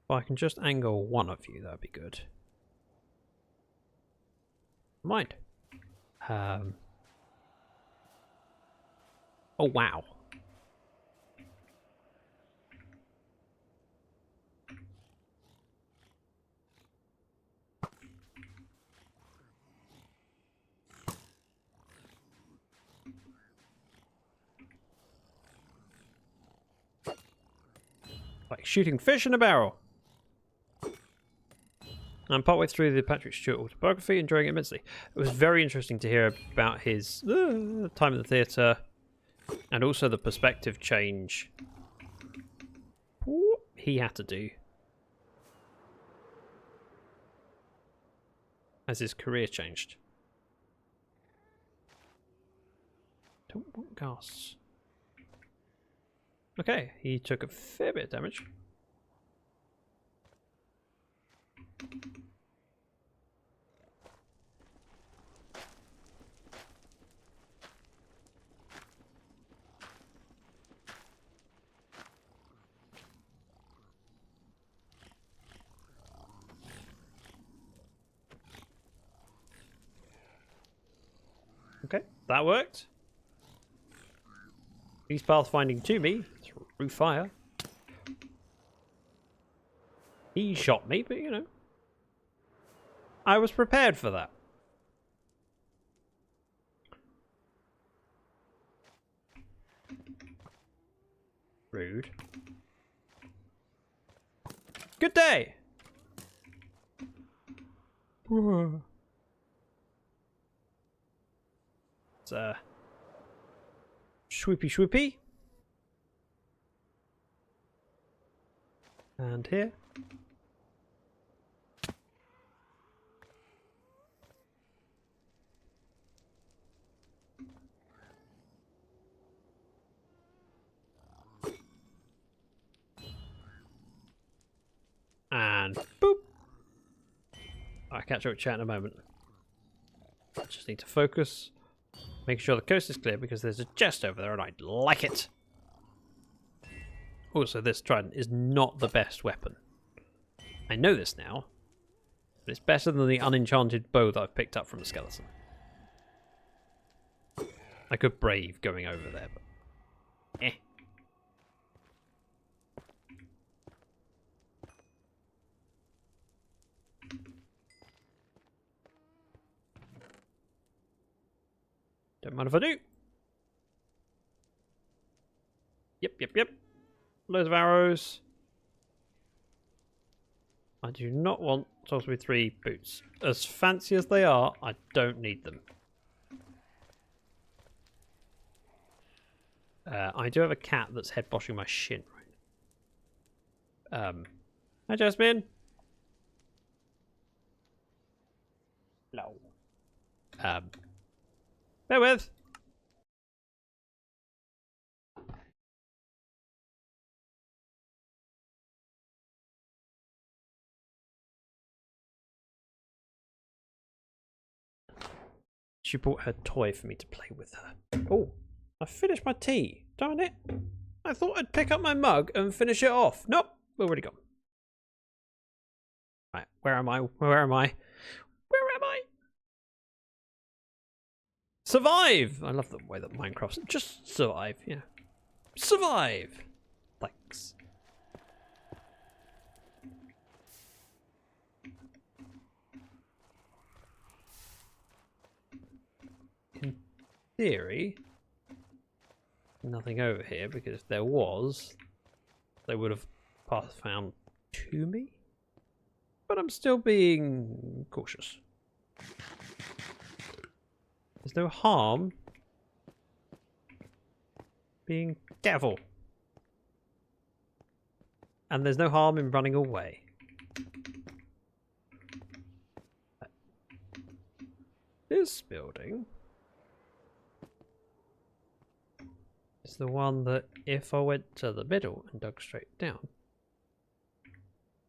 If I can just angle one of you, that'd be good. Mind. Oh wow. Like shooting fish in a barrel. I'm partway through the Patrick Stewart autobiography, enjoying it immensely. It was very interesting to hear about his time in the theatre and also the perspective change he had to do as his career changed. Don't want ghasts. Okay, he took a fair bit of damage. Okay, that worked. He's pathfinding to me through fire. He shot me, but you know, I was prepared for that. Rude. Good day. It's swoopy swoopy. And here. And boop. I'll catch up with chat in a moment. I just need to focus. Make sure the coast is clear because there's a chest over there and I'd like it. Also, this trident is not the best weapon. I know this now, but it's better than the unenchanted bow that I've picked up from the skeleton. I could brave going over there, but eh. Don't mind if I do. Yep. Loads of arrows. I do not want Sorcery 3 boots. As fancy as they are, I don't need them. I do have a cat that's head boshing my shin right now. Hi Jasmine. No. Bear with. She brought her toy for me to play with her. Oh, I finished my tea. Darn it. I thought I'd pick up my mug and finish it off. Nope, we're already gone. Right, where am I? Where am I? Where am I? Survive! I love the way that Minecraft's just survive, yeah. Survive! Thanks. In theory, nothing over here because if there was, they would have path found to me. But I'm still being cautious. There's no harm being careful. And there's no harm in running away. This building is the one that if I went to the middle and dug straight down,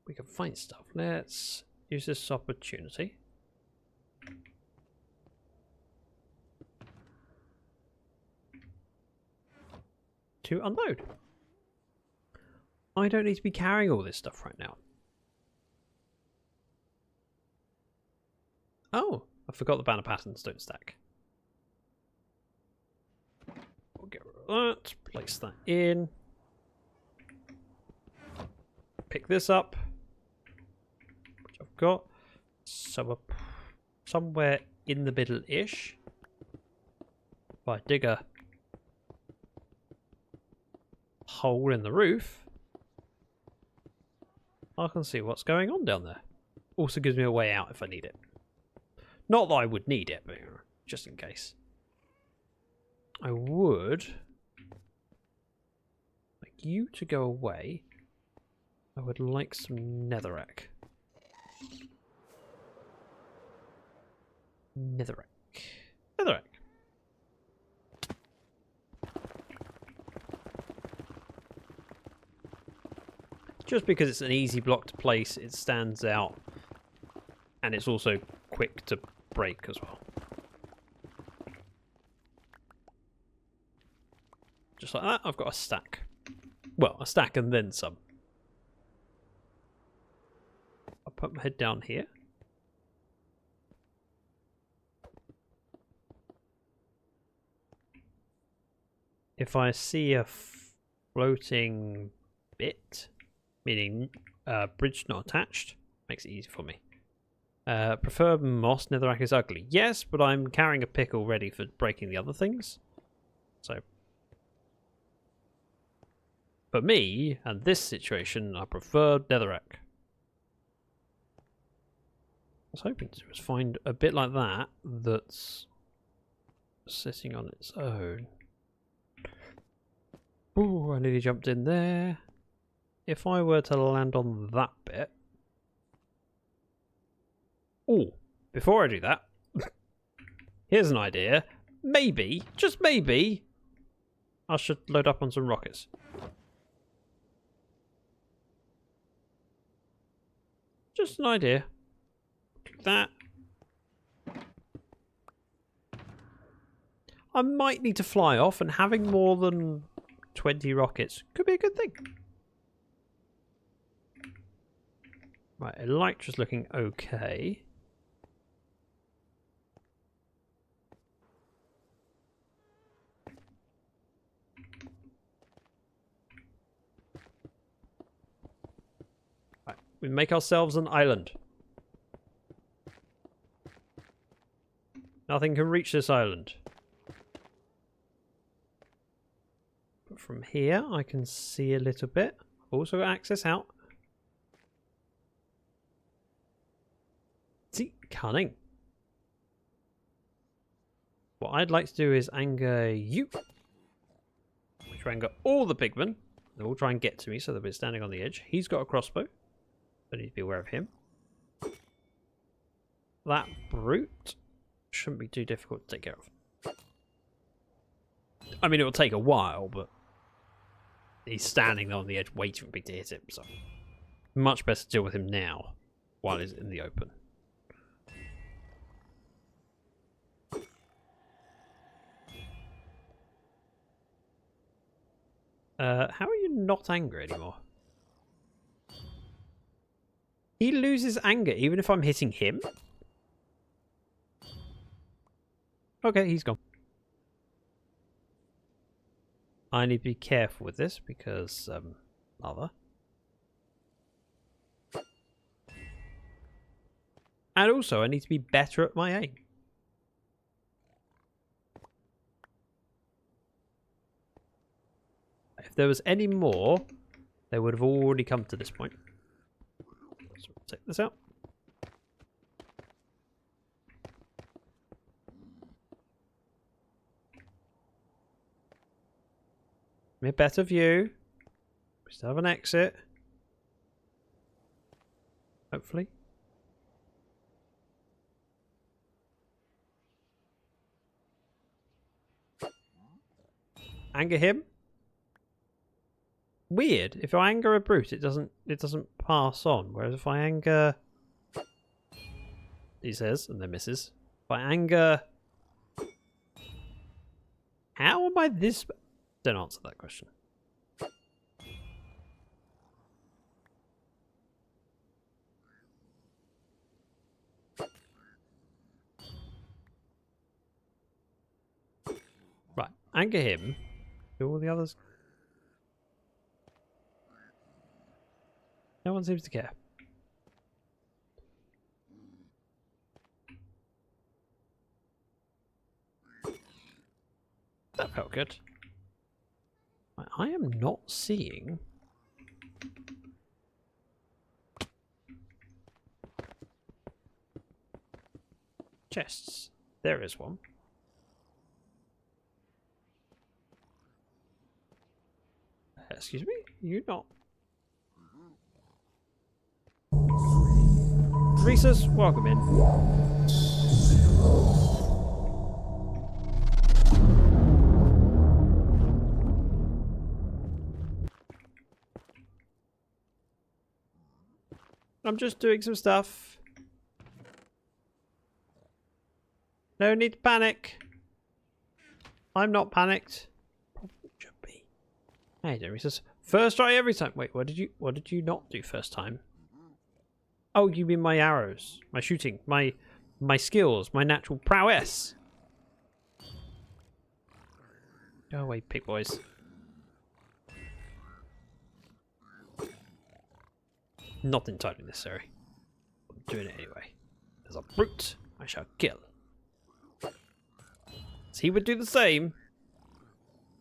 we could find stuff. Let's use this opportunity. To unload. I don't need to be carrying all this stuff right now. Oh, I forgot the banner patterns don't stack. We'll get rid of that, place that in. Pick this up, which I've got. So somewhere in the middle-ish. If I dig a hole in the roof, I can see what's going on down there. Also gives me a way out if I need it. Not that I would need it, but just in case. I would like you to go away. I would like some netherrack. Netherrack. Just because it's an easy block to place, it stands out. And it's also quick to break as well. Just like that, I've got a stack. Well, a stack and then some. I'll put my head down here. If I see a floating bit, meaning bridge not attached, makes it easy for me. Prefer moss, netherrack is ugly. Yes, but I'm carrying a pickle ready for breaking the other things. So, for me, and this situation, I prefer netherrack. I was hoping to just find a bit like that that's sitting on its own. Ooh, I nearly jumped in there. If I were to land on that bit... Ooh, before I do that, here's an idea. Maybe, just maybe, I should load up on some rockets. Just an idea. That. I might need to fly off, and having more than 20 rockets could be a good thing. Right, Elytra's looking okay. Right, we make ourselves an island. Nothing can reach this island. But from here, I can see a little bit. Also got access out. See, cunning. What I'd like to do is anger you. Which will anger all the pigmen. They'll all try and get to me, so they'll be standing on the edge. He's got a crossbow. I need to be aware of him. That brute shouldn't be too difficult to take care of. I mean, it will take a while, but he's standing there on the edge waiting for me to hit him, so much better to deal with him now while he's in the open. How are you not angry anymore? He loses anger even if I'm hitting him? Okay, he's gone. I need to be careful with this because, lava. And also, I need to be better at my aim. If there was any more, they would have already come to this point. So we'll take this out. A better view. We still have an exit. Hopefully. Anger him. Weird. If I anger a brute, it doesn't pass on. Whereas if I anger, he says, and then misses. If I anger, how am I this? Don't answer that question. Right, anger him. Do all the others? No one seems to care. That felt good. I am not seeing chests. There is one. Excuse me? You not? Reese's, welcome in. I'm just doing some stuff. No need to panic. I'm not panicked. Probably should be. Hey, Jeremy says first try every time. Wait, what did you not do first time? Oh, you mean my arrows, my shooting, my skills, my natural prowess. Go away, pig boys. Not entirely necessary. I'm doing it anyway. There's a brute I shall kill. So he would do the same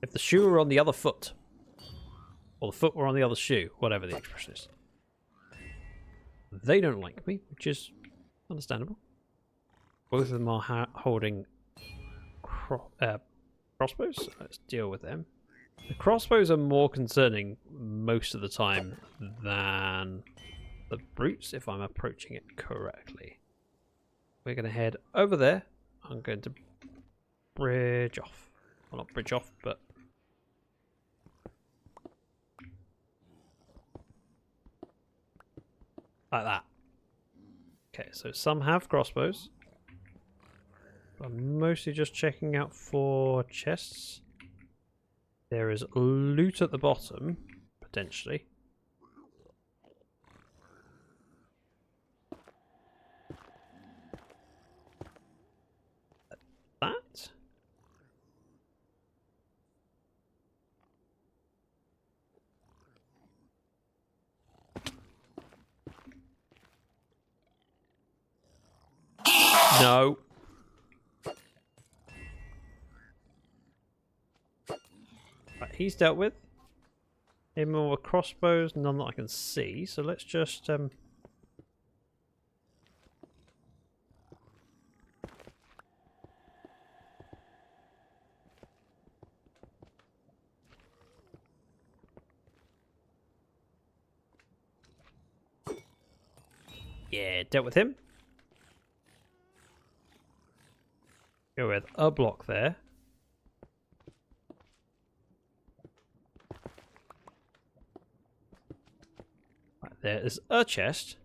if the shoe were on the other foot. Or the foot were on the other shoe, whatever the expression is. They don't like me, which is understandable. Both of them are holding crossbows. So let's deal with them. The crossbows are more concerning most of the time than the brutes, if I'm approaching it correctly. We're going to head over there. I'm going to bridge off. Well, not bridge off, but... like that. Okay, so some have crossbows. I'm mostly just checking out for chests. There is loot at the bottom, potentially. That? No. Right, he's dealt with. Any more crossbows? None that I can see. So let's just yeah, dealt with him. Go with a block there. Right, there is a chest.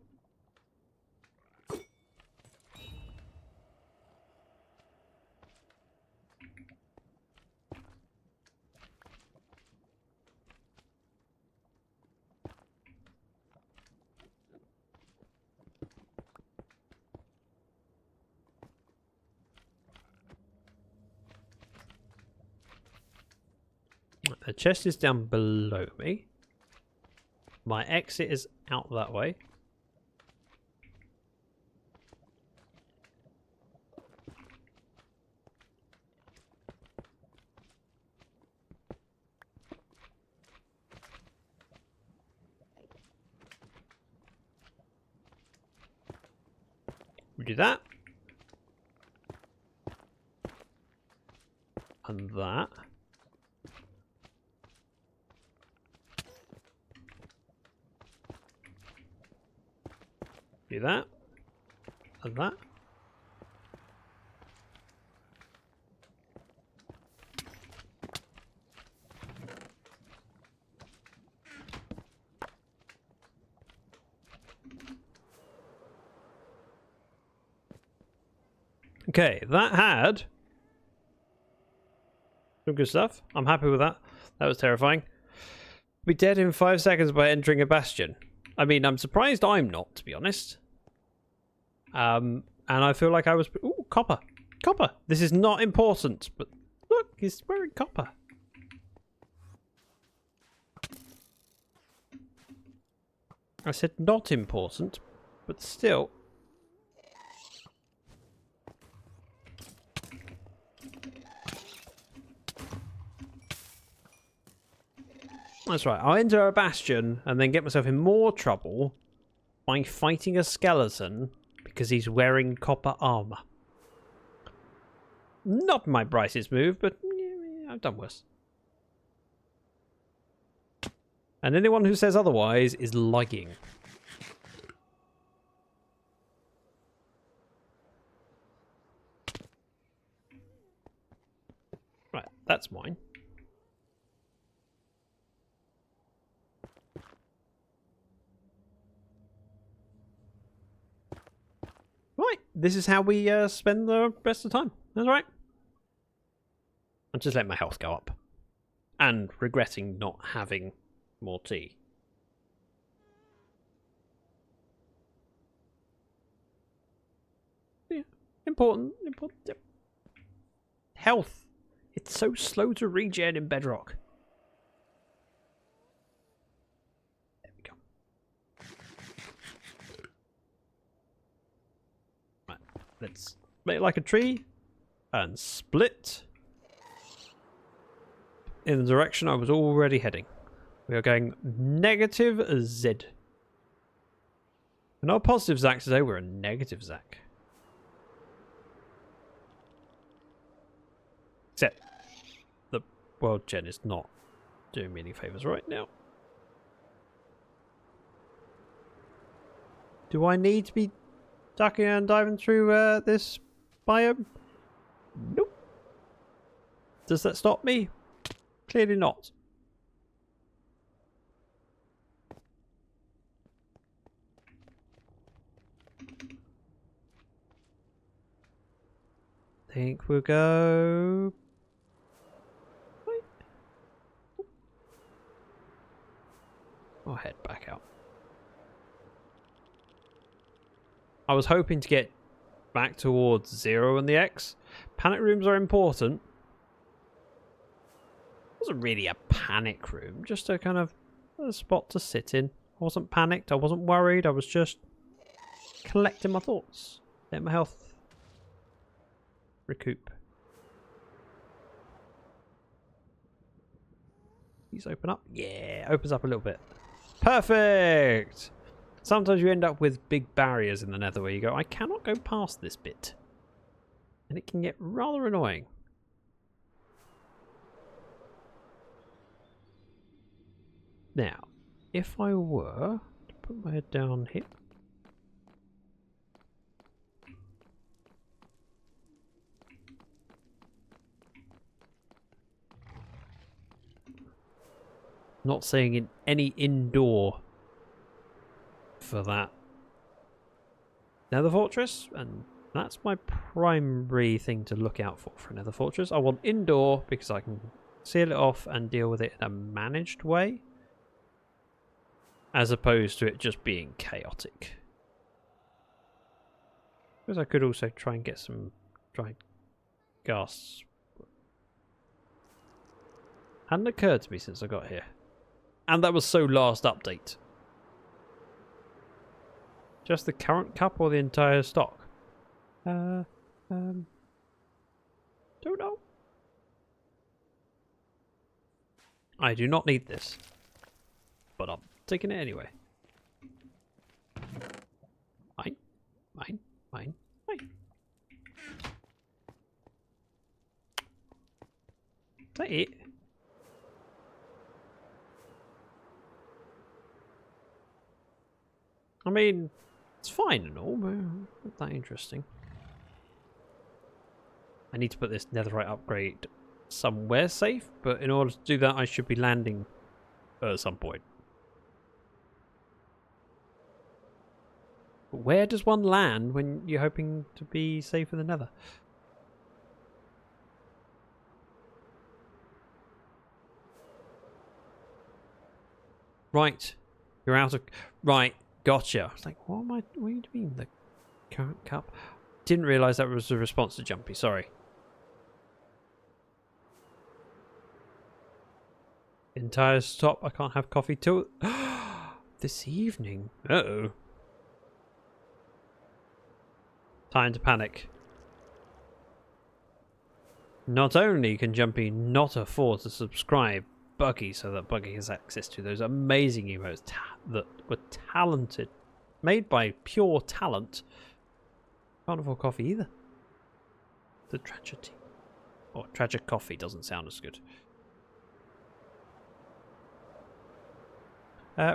The chest is down below me. My exit is out that way. We do that. And that. Do that. And that. Okay, that had some good stuff. I'm happy with that. That was terrifying. Be dead in 5 seconds by entering a bastion. I mean, I'm surprised I'm not, to be honest. And I feel like I was... Ooh, copper. Copper. This is not important, but look, he's wearing copper. I said not important, but still... That's right, I'll enter a bastion and then get myself in more trouble by fighting a skeleton because he's wearing copper armor. not my brightest move, but yeah, I've done worse. And anyone who says otherwise is lying. Right, that's mine. Right, this is how we spend the rest of the time. That's right. I'm just letting my health go up. And regretting not having more tea. Yeah, important. Yep. Health. It's so slow to regen in Bedrock. There we go. Right, let's make it like a tree and split in the direction I was already heading. We are going negative Z. We're not a positive Zac today, we're a negative Zac. Except the world gen is not doing me any favours right now. Do I need to be ducking and diving through this biome? Nope. Does that stop me? Clearly not. Think we'll go. Wait. I'll head back out. I was hoping to get back towards 0 on the X. Panic rooms are important. It wasn't really a panic room, just a kind of a spot to sit in. I wasn't panicked, I wasn't worried, I was just collecting my thoughts. Let my health recoup. These open up? Yeah, opens up a little bit. Perfect! Sometimes you end up with big barriers in the nether where you go, I cannot go past this bit. And it can get rather annoying. Now, if I were to put my head down here. Not saying in any indoor for that nether fortress, and that's my primary thing to look out for nether fortress. I want indoor because I can seal it off and deal with it in a managed way, as opposed to it just being chaotic. Because I could also try and get some dried gas. Hadn't occurred to me since I got here. And that was so last update. Just the current cup or the entire stock? Don't know. I do not need this. But I'm taking it anyway. Mine. Mine. Mine. Mine. Is that it? I mean, it's fine and all, but not that interesting. I need to put this netherite upgrade somewhere safe, but in order to do that, I should be landing at some point. But where does one land when you're hoping to be safe in the nether? Right. You're out of... Right. Gotcha. I was like, what am I... What do you mean, the current cup? Didn't realise that was a response to Jumpy. Sorry. Entire stop. I can't have coffee till... this evening. Uh-oh. Time to panic. Not only can Jumpy not afford to subscribe Buggy so that Buggy has access to those amazing emotes that were talented, made by pure talent, can't afford coffee either. The tragedy. Or tragic coffee doesn't sound as good.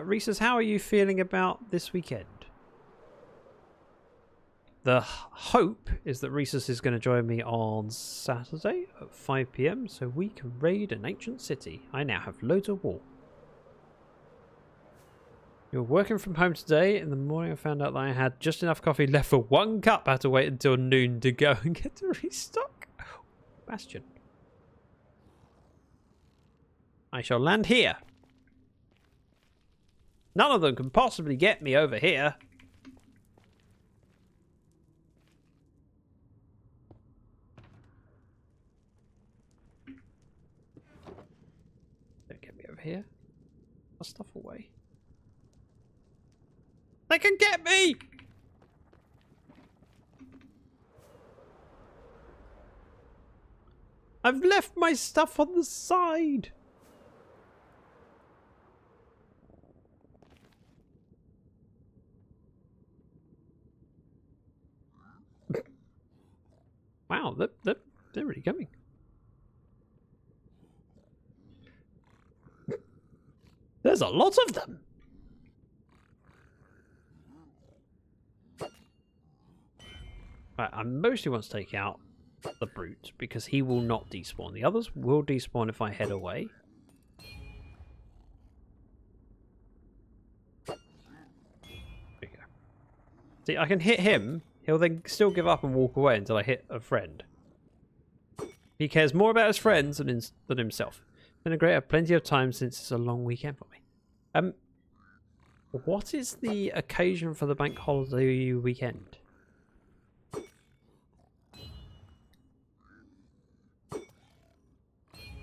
Reese's, how are you feeling about this weekend? The hope is that Reese's is going to join me on Saturday at 5 PM so we can raid an ancient city. I now have loads of wool. You're working from home today. In the morning I found out that I had just enough coffee left for 1 cup. I had to wait until noon to go and get to restock. Bastion. I shall land here. None of them can possibly get me over here. Don't get me over here. Put stuff away. They can get me! I've left my stuff on the side. Wow, they're really coming. There's a lot of them. Right, I mostly want to take out the brute because he will not despawn. The others will despawn if I head away. There we go. See, I can hit him. He'll then still give up and walk away until I hit a friend. He cares more about his friends than himself. It's been a great, plenty of time since it's a long weekend for me. What is the occasion for the bank holiday weekend?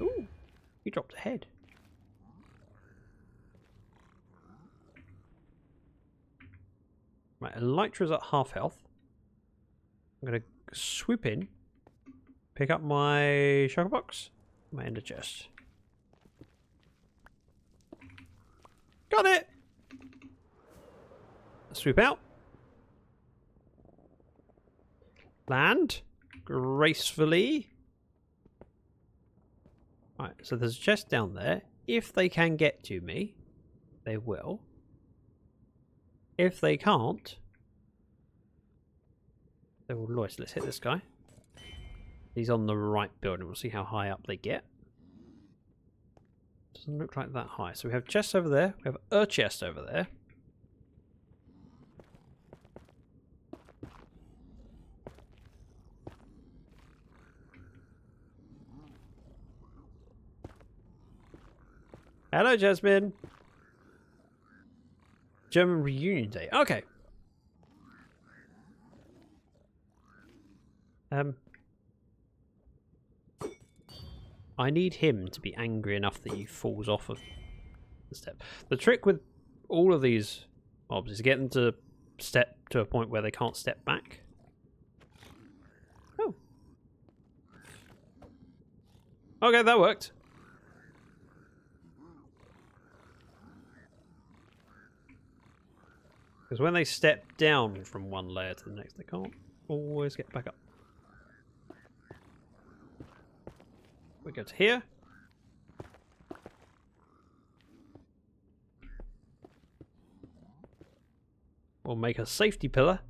Ooh, he dropped a head. Right, Elytra's at half health. I'm going to swoop in, pick up my shulker box, my ender chest. Got it! Swoop out. Land gracefully. Right, so there's a chest down there. If they can get to me, they will. If they can't, they will loiter. Let's hit this guy. He's on the right building. We'll see how high up they get. Doesn't look like that high. So we have chests over there. We have a chest over there. Hello, Jasmine. German reunion day. Okay. I need him to be angry enough that he falls off of the step. The trick with all of these mobs is to get them to step to a point where they can't step back. Oh. Okay, that worked. Because when they step down from one layer to the next, they can't always get back up. We go to here. We'll make a safety pillar.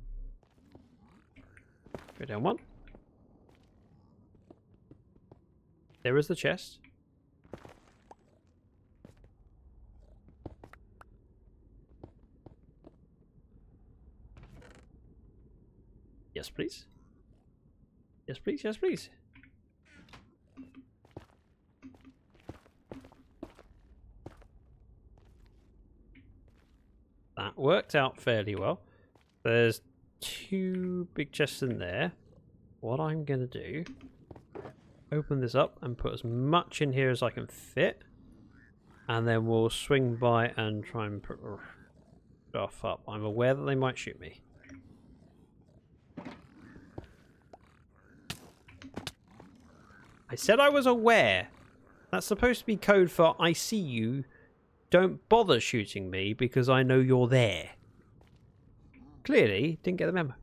Go down one. There is the chest. Yes, please. Yes, please. Yes, please. That worked out fairly well. There's 2 big chests in there. What I'm going to do, open this up and put as much in here as I can fit. And then we'll swing by and try and put stuff up. I'm aware that they might shoot me. I said I was aware. That's supposed to be code for I see you. Don't bother shooting me because I know you're there. Clearly, didn't get the memo.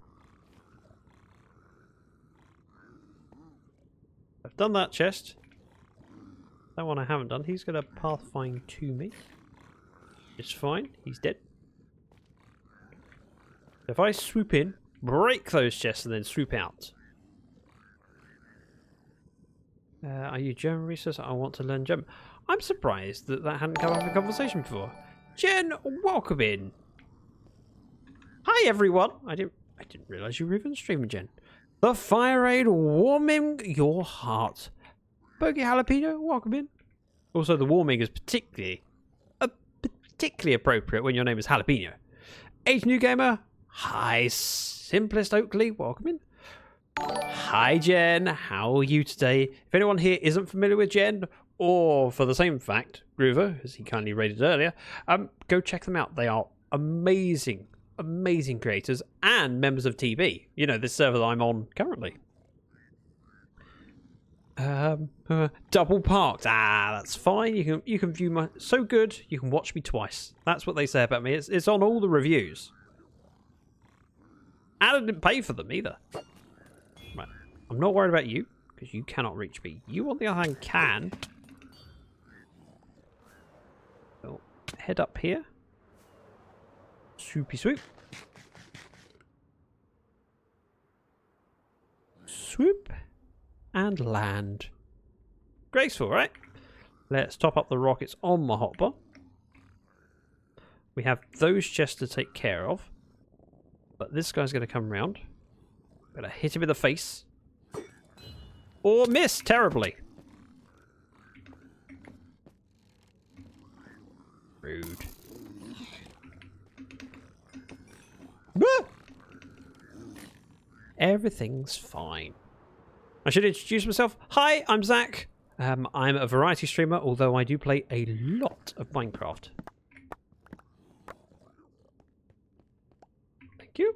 I've done that chest. That one I haven't done. He's going to pathfind to me. It's fine. He's dead. If I swoop in, break those chests, and then swoop out. Are you German researcher? I want to learn German. I'm surprised that hadn't come up in conversation before. Jen, welcome in. Hi everyone. I didn't realise you were even streaming, Jen. The fire aid warming your heart. Bogey Jalapeno, welcome in. Also, the warming is particularly appropriate when your name is Jalapeno. Age New Gamer. Hi, Simplest Oakley, welcome in. Hi Jen, how are you today? If anyone here isn't familiar with Jen, or for the same fact, Groover, as he kindly rated earlier, go check them out. They are amazing creators and members of TB. You know, this server that I'm on currently. Double parked. That's fine. You can view my so good. You can watch me twice. That's what they say about me. It's on all the reviews. And I didn't pay for them either. Right. I'm not worried about you because you cannot reach me. You, on the other hand, can. So, head up here. Swoopy swoop. Swoop. And land. Graceful, right? Let's top up the rockets on my hotbar. We have those chests to take care of. But this guy's going to come round. Gonna hit him in the face. Or miss terribly. Rude. Everything's fine. I should introduce myself. Hi, I'm Zach. I'm a variety streamer, although I do play a lot of Minecraft. Thank you.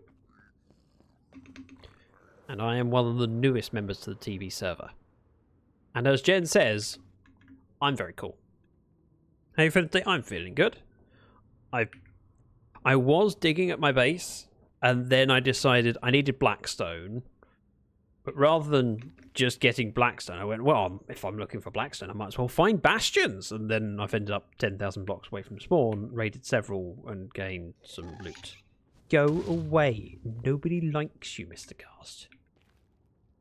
And I am one of the newest members to the TV server. And as Jen says, I'm very cool. How you feeling today? I'm feeling good. I was digging at my base, and then I decided I needed blackstone. But rather than just getting blackstone, I went, well, if I'm looking for blackstone, I might as well find bastions. And then I've ended up 10,000 blocks away from spawn, raided several, and gained some loot. Go away. Nobody likes you, Mr. Cast.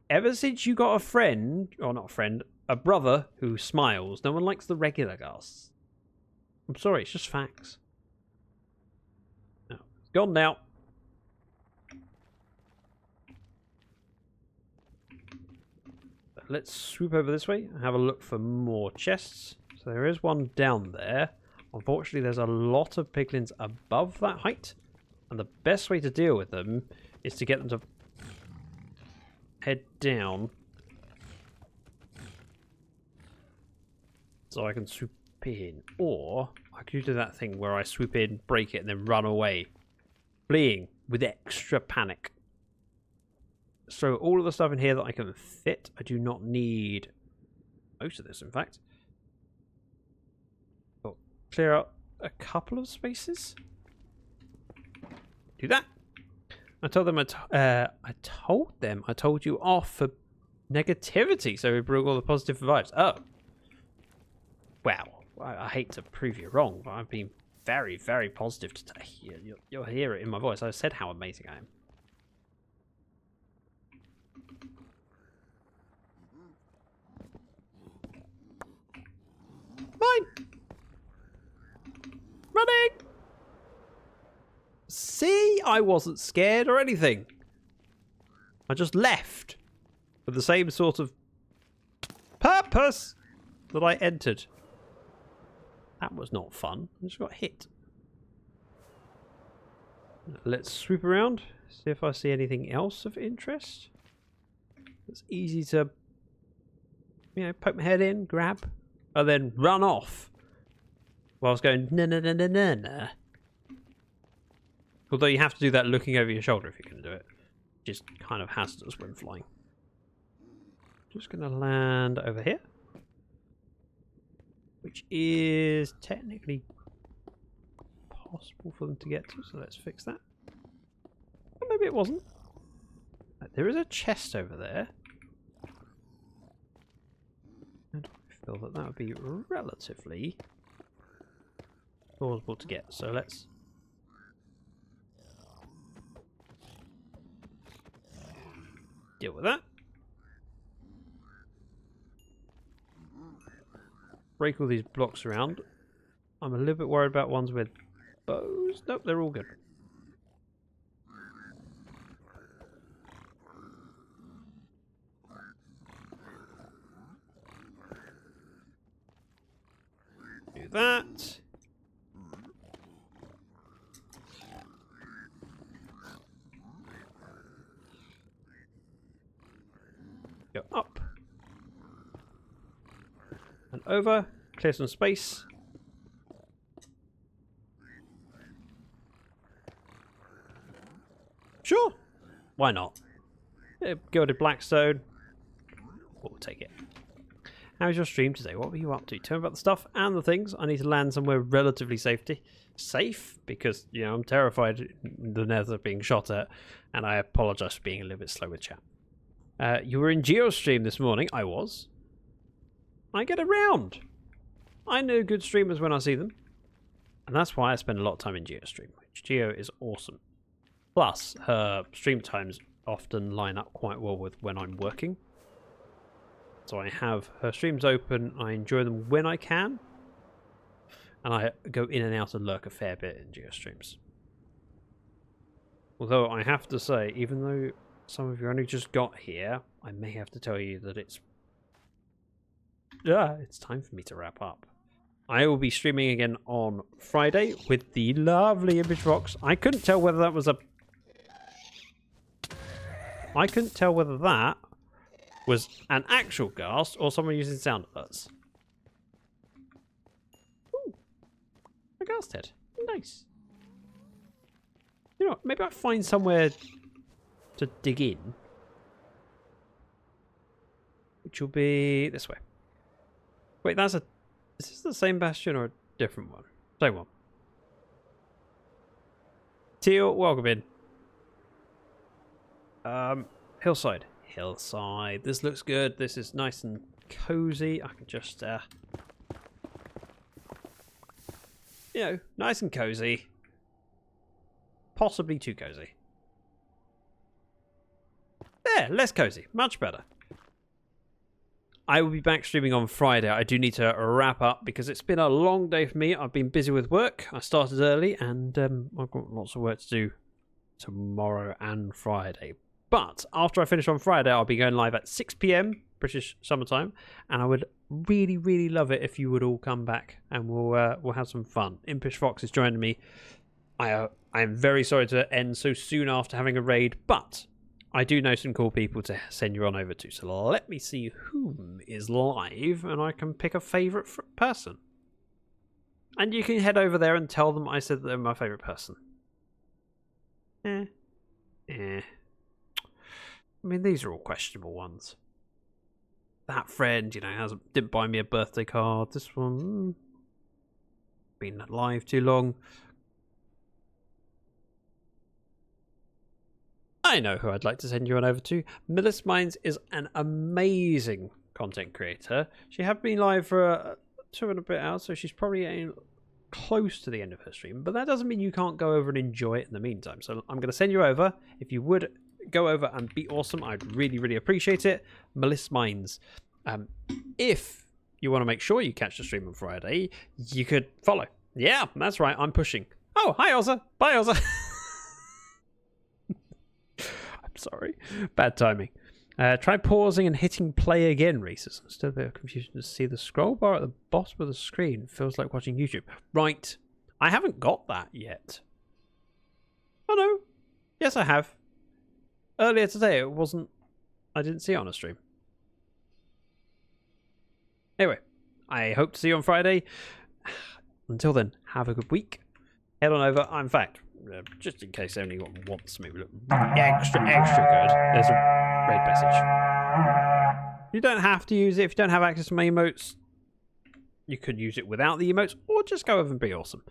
Ever since you got a friend, or not a friend, a brother who smiles, no one likes the regular Casts. I'm sorry, it's just facts. No, it's gone now. Let's swoop over this way and have a look for more chests. So there is one down there. Unfortunately, there's a lot of piglins above that height. And the best way to deal with them is to get them to head down. So I can swoop in. Or I could do that thing where I swoop in, break it, and then run away. Fleeing with extra panic. So all of the stuff in here that I can fit, I do not need most of this, in fact. I'll clear out a couple of spaces. Do that. I told them I told you off for negativity, so we brought all the positive vibes. Oh. Wow. I hate to prove you wrong, but I've been very, very positive today. You'll hear it in my voice. I said how amazing I am. Mine! Running! See? I wasn't scared or anything. I just left with the same sort of purpose that I entered. That was not fun. I just got hit. Let's swoop around, see if I see anything else of interest. It's easy to, poke my head in, grab, and then run off whilst going na. Although you have to do that looking over your shoulder if you can do it. Just kind of hazardous when flying. Just going to land over here. Which is technically possible for them to get to, so let's fix that. Or maybe it wasn't. There is a chest over there. feel that that would be relatively plausible to get. So let's deal with that. Break all these blocks around. I'm a little bit worried about ones with bows. Nope, they're all good. Do that. Go up. And over. Clear some space. Sure. Why not? Gilded Blackstone. We'll take it. How was your stream today? What were you up to? Tell me about the stuff and the things. I need to land somewhere relatively safe because, you know, I'm terrified the nether being shot at, and I apologise for being a little bit slow with chat. You were in GeoStream this morning. I was. I get around. I know good streamers when I see them, and that's why I spend a lot of time in GeoStream. Geo is awesome. Plus, her stream times often line up quite well with when I'm working. So I have her streams open, I enjoy them when I can, and I go in and out and lurk a fair bit in GeoStreams. Although I have to say, even though some of you only just got here, I may have to tell you that it's time for me to wrap up. I will be streaming again on Friday with the lovely image rocks. I couldn't tell whether that was an actual ghast or someone using sound alerts. Ooh, a ghast head. Nice. You know what, maybe I'll find somewhere to dig in, which will be this way. Wait, is this the same bastion or a different one? Same one. Teal, welcome in. Hillside. Hillside. This looks good. This is nice and cozy. I can just, you know, nice and cozy. Possibly too cozy. There, less cozy. Much better. I will be back streaming on Friday. I do need to wrap up because it's been a long day for me. I've been busy with work. I started early and I've got lots of work to do tomorrow and Friday. But after I finish on Friday, I'll be going live at 6 PM British summertime, and I would really, really love it if you would all come back and we'll have some fun. Impish Fox is joining me. I am very sorry to end so soon after having a raid, but I do know some cool people to send you on over to. So let me see whom is live, and I can pick a favourite person. And you can head over there and tell them I said they're my favourite person. I mean, these are all questionable ones. That friend, you know, didn't buy me a birthday card. This one, been live too long. I know who I'd like to send you on over to. Melissa Mines is an amazing content creator. She has been live for 2 and a bit hours, so she's probably getting close to the end of her stream. But that doesn't mean you can't go over and enjoy it in the meantime. So I'm going to send you over. If you would go over and be awesome, I'd really, really appreciate it. Melissa Mines. If you want to make sure you catch the stream on Friday, you could follow. Yeah, that's right. I'm pushing. Oh, hi, Ozza. Bye, Ozza. I'm sorry. Bad timing. Try pausing and hitting play again, Reese's. I'm still a bit of confusion to see the scroll bar at the bottom of the screen. Feels like watching YouTube. Right. I haven't got that yet. Oh, no. Yes, I have. Earlier today, it wasn't... I didn't see it on a stream. Anyway, I hope to see you on Friday. Until then, have a good week. Head on over. In fact, just in case anyone wants to maybe look extra good, there's a raid message. You don't have to use it. If you don't have access to my emotes, you could use it without the emotes, or just go over and be awesome.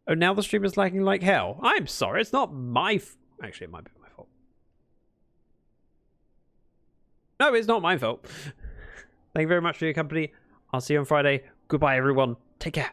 Oh, now the stream is lagging like hell. I'm sorry, it's not my... Actually, it might be my fault. No, it's not my fault. Thank you very much for your company. I'll see you on Friday. Goodbye, everyone. Take care.